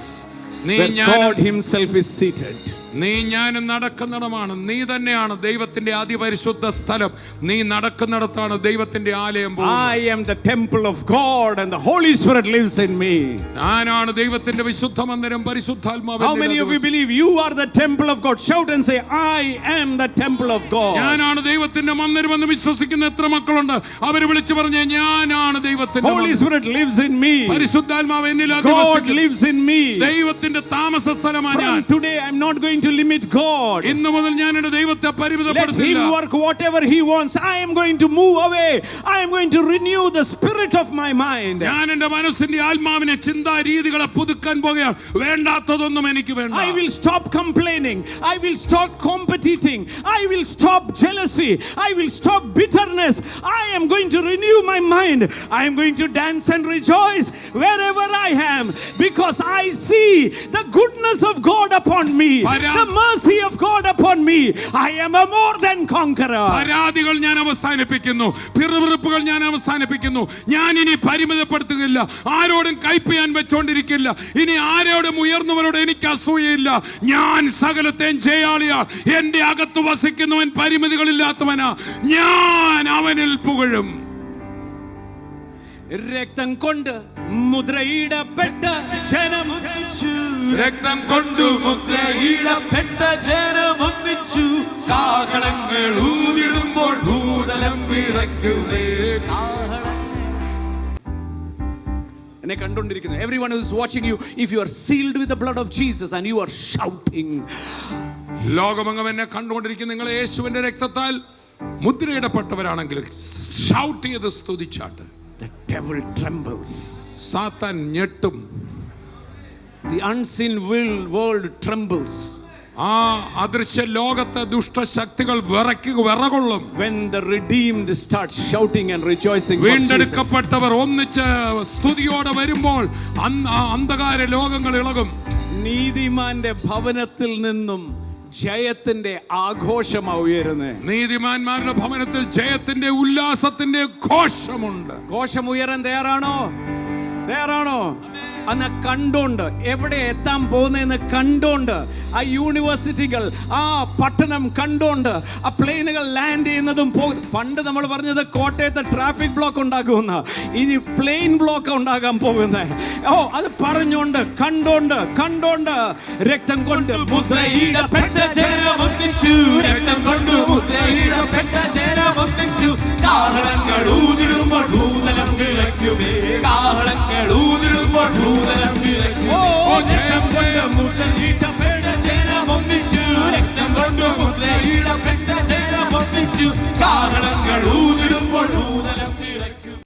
where God himself is seated. നീ ഞാനും നടക്കുന്നിടമാണ്, നീ തന്നെയാണ് ദൈവത്തിന്റെ അതിപരിശുദ്ധ സ്ഥലം. നീ നടക്കുന്നിടത്താണ് ദൈവത്തിന്റെ ആലയം. I am the temple of God and the Holy Spirit lives in me. ഞാനാണ് ദൈവത്തിന്റെ വിശുദ്ധ മന്ദിരം, പരിശുദ്ധാത്മാവ്. How many of you believe you are the temple of God? Shout and say, I am the temple of God. ഞാനാണ് ദൈവത്തിന്റെ മന്ദിരം എന്ന് വിശ്വസിക്കുന്ന എത്ര മക്കളുണ്ട്? അവര് വിളിച്ചു പറഞ്ഞേ, ഞാനാണ് ദൈവത്തിന്റെ. Holy Spirit lives in me. പരിശുദ്ധാത്മാവ് എന്നിൽ God lives in me. ദൈവത്തിന്റെ താമസ സ്ഥലമാണ് ഞാൻ. Today I am not going to limit God. ഇന്നു മുതൽ ഞാൻ എൻ്റെ ദൈവത്തെ പരിമിതപ്പെടുത്തില്ല. Let him work whatever he wants. I am going to move away. I am going to renew the spirit of my mind. ഞാൻ എൻ്റെ മനസ്സിന്റെ ആത്മാവിനെ, ചിന്താ രീതികളെ പുതുക്കാൻ പോകുകയാണ്. വേണ്ടാത്തതൊന്നും എനിക്ക് വേണ്ട. I will stop complaining. I will stop competing. I will stop jealousy. I will stop bitterness. I am going to renew my mind. I am going to dance and rejoice wherever I am, because I see the goodness of God upon me. The mercy of God upon me. I am a more than conqueror. പരാതികൾ ഞാൻ അവസാനിപ്പിക്കുന്നു, പിറുപിറുപ്പുകൾ ഞാൻ അവസാനിപ്പിക്കുന്നു. ഞാൻ ഇനി പരിമിതപ്പെടുത്തുകയില്ല, ആരോടും കയ്പ് ഞാൻ വെച്ചോണ്ടിരിക്കില്ല. ഇനി ആരോടും ഉയർന്നവരോട് എനിക്ക് അസൂയയില്ല. ഞാൻ സകലത്തെയും ജയാളിയാ. എന്റെ അകത്ത് വസിക്കുന്നവൻ പരിമിതികളില്ലാത്തവനാ. ഞാൻ അവനിൽ പുകഴും. രക്തം കൊണ്ട് മുദ്രയിടപ്പെട്ട ജനം, രക്തം കൊണ്ടു മുദ്രയിടപ്പെട്ട ജനം ഒന്നിച്ചു, കാഹളങ്ങൾ ഊതിടുമ്പോൾ ഭൂതലം വിറയ്ക്കുമേ. എന്നെ കണ്ടുകൊണ്ടിരിക്കുന്നു, everyone who is watching you, if you are sealed with the blood of Jesus and you are shouting, ലോകമെങ്ങും എന്നെ കണ്ടുകൊണ്ടിരിക്കുന്ന നിങ്ങൾ യേശുവിന്റെ രക്തത്താൽ മുദ്രയിടപ്പെട്ടവരാണെങ്കിൽ ഷൗട്ട് ചെയ്ത് സ്തുതിച്ചാട്ട്. the devil trembles. സാത്താൻ ഞെട്ടും. The unseen world trembles. ആ അദൃശ്യ ലോകത്തെ ദുഷ്ടശക്തികൾ വിറകൊള്ളും. When the redeemed start shouting and rejoicing. വീണ്ടെടുക്കപ്പെട്ടവർ ഒന്നിച്ച് സ്തുതിയോടെ വരുമ്പോൾ അന്ധകാര ലോകങ്ങൾ ഇളകും. നീതിമാന്റെ ഭവനത്തിൽ നിന്നും ജയത്തിന്റെ ആഘോഷമാണ് ഉയരുന്നത്. നീതിമാന്മാരുടെ ഭവനത്തിൽ ജയത്തിന്റെ ഉല്ലാസത്തിന്റെ ഘോഷമുണ്ട്. ഘോഷം ഉയരാൻ തയ്യാറാണോ? അന്ന് കണ്ടോണ്ട്, എവിടെ എത്താൻ പോകുന്നതെന്ന് കണ്ടോണ്ട്, ആ യൂണിവേഴ്സിറ്റികൾ, ആ പട്ടണം കണ്ടോണ്ട്, ആ പ്ലെയിനുകൾ ലാൻഡ് ചെയ്യുന്നതും പണ്ട് നമ്മൾ പറഞ്ഞത് കോട്ടയത്ത് ട്രാഫിക് ബ്ലോക്ക് ഉണ്ടാകുമെന്ന, ഇനി പ്ലെയിൻ ബ്ലോക്ക് ഉണ്ടാകാൻ പോകുന്നത്. അത് പറഞ്ഞോണ്ട് കണ്ടോണ്ട് രക്തം കൊണ്ട് മുദ്രയിടപ്പെട്ട ജനം ഒന്നിച്ചു, രക്തം കൊണ്ട് മുദ്രയിടപ്പെട്ട ജനം ഒന്നിച്ചു, കാഹളങ്ങൾ ഊതിടുമ്പോൾ ഭൂതലം വിറയ്ക്കുമേ. കാഹളങ്ങൾ ഊതിടുമ്പോൾ ഭൂതലം വിറയ്ക്കുമേ. മുദ്രയിട്ട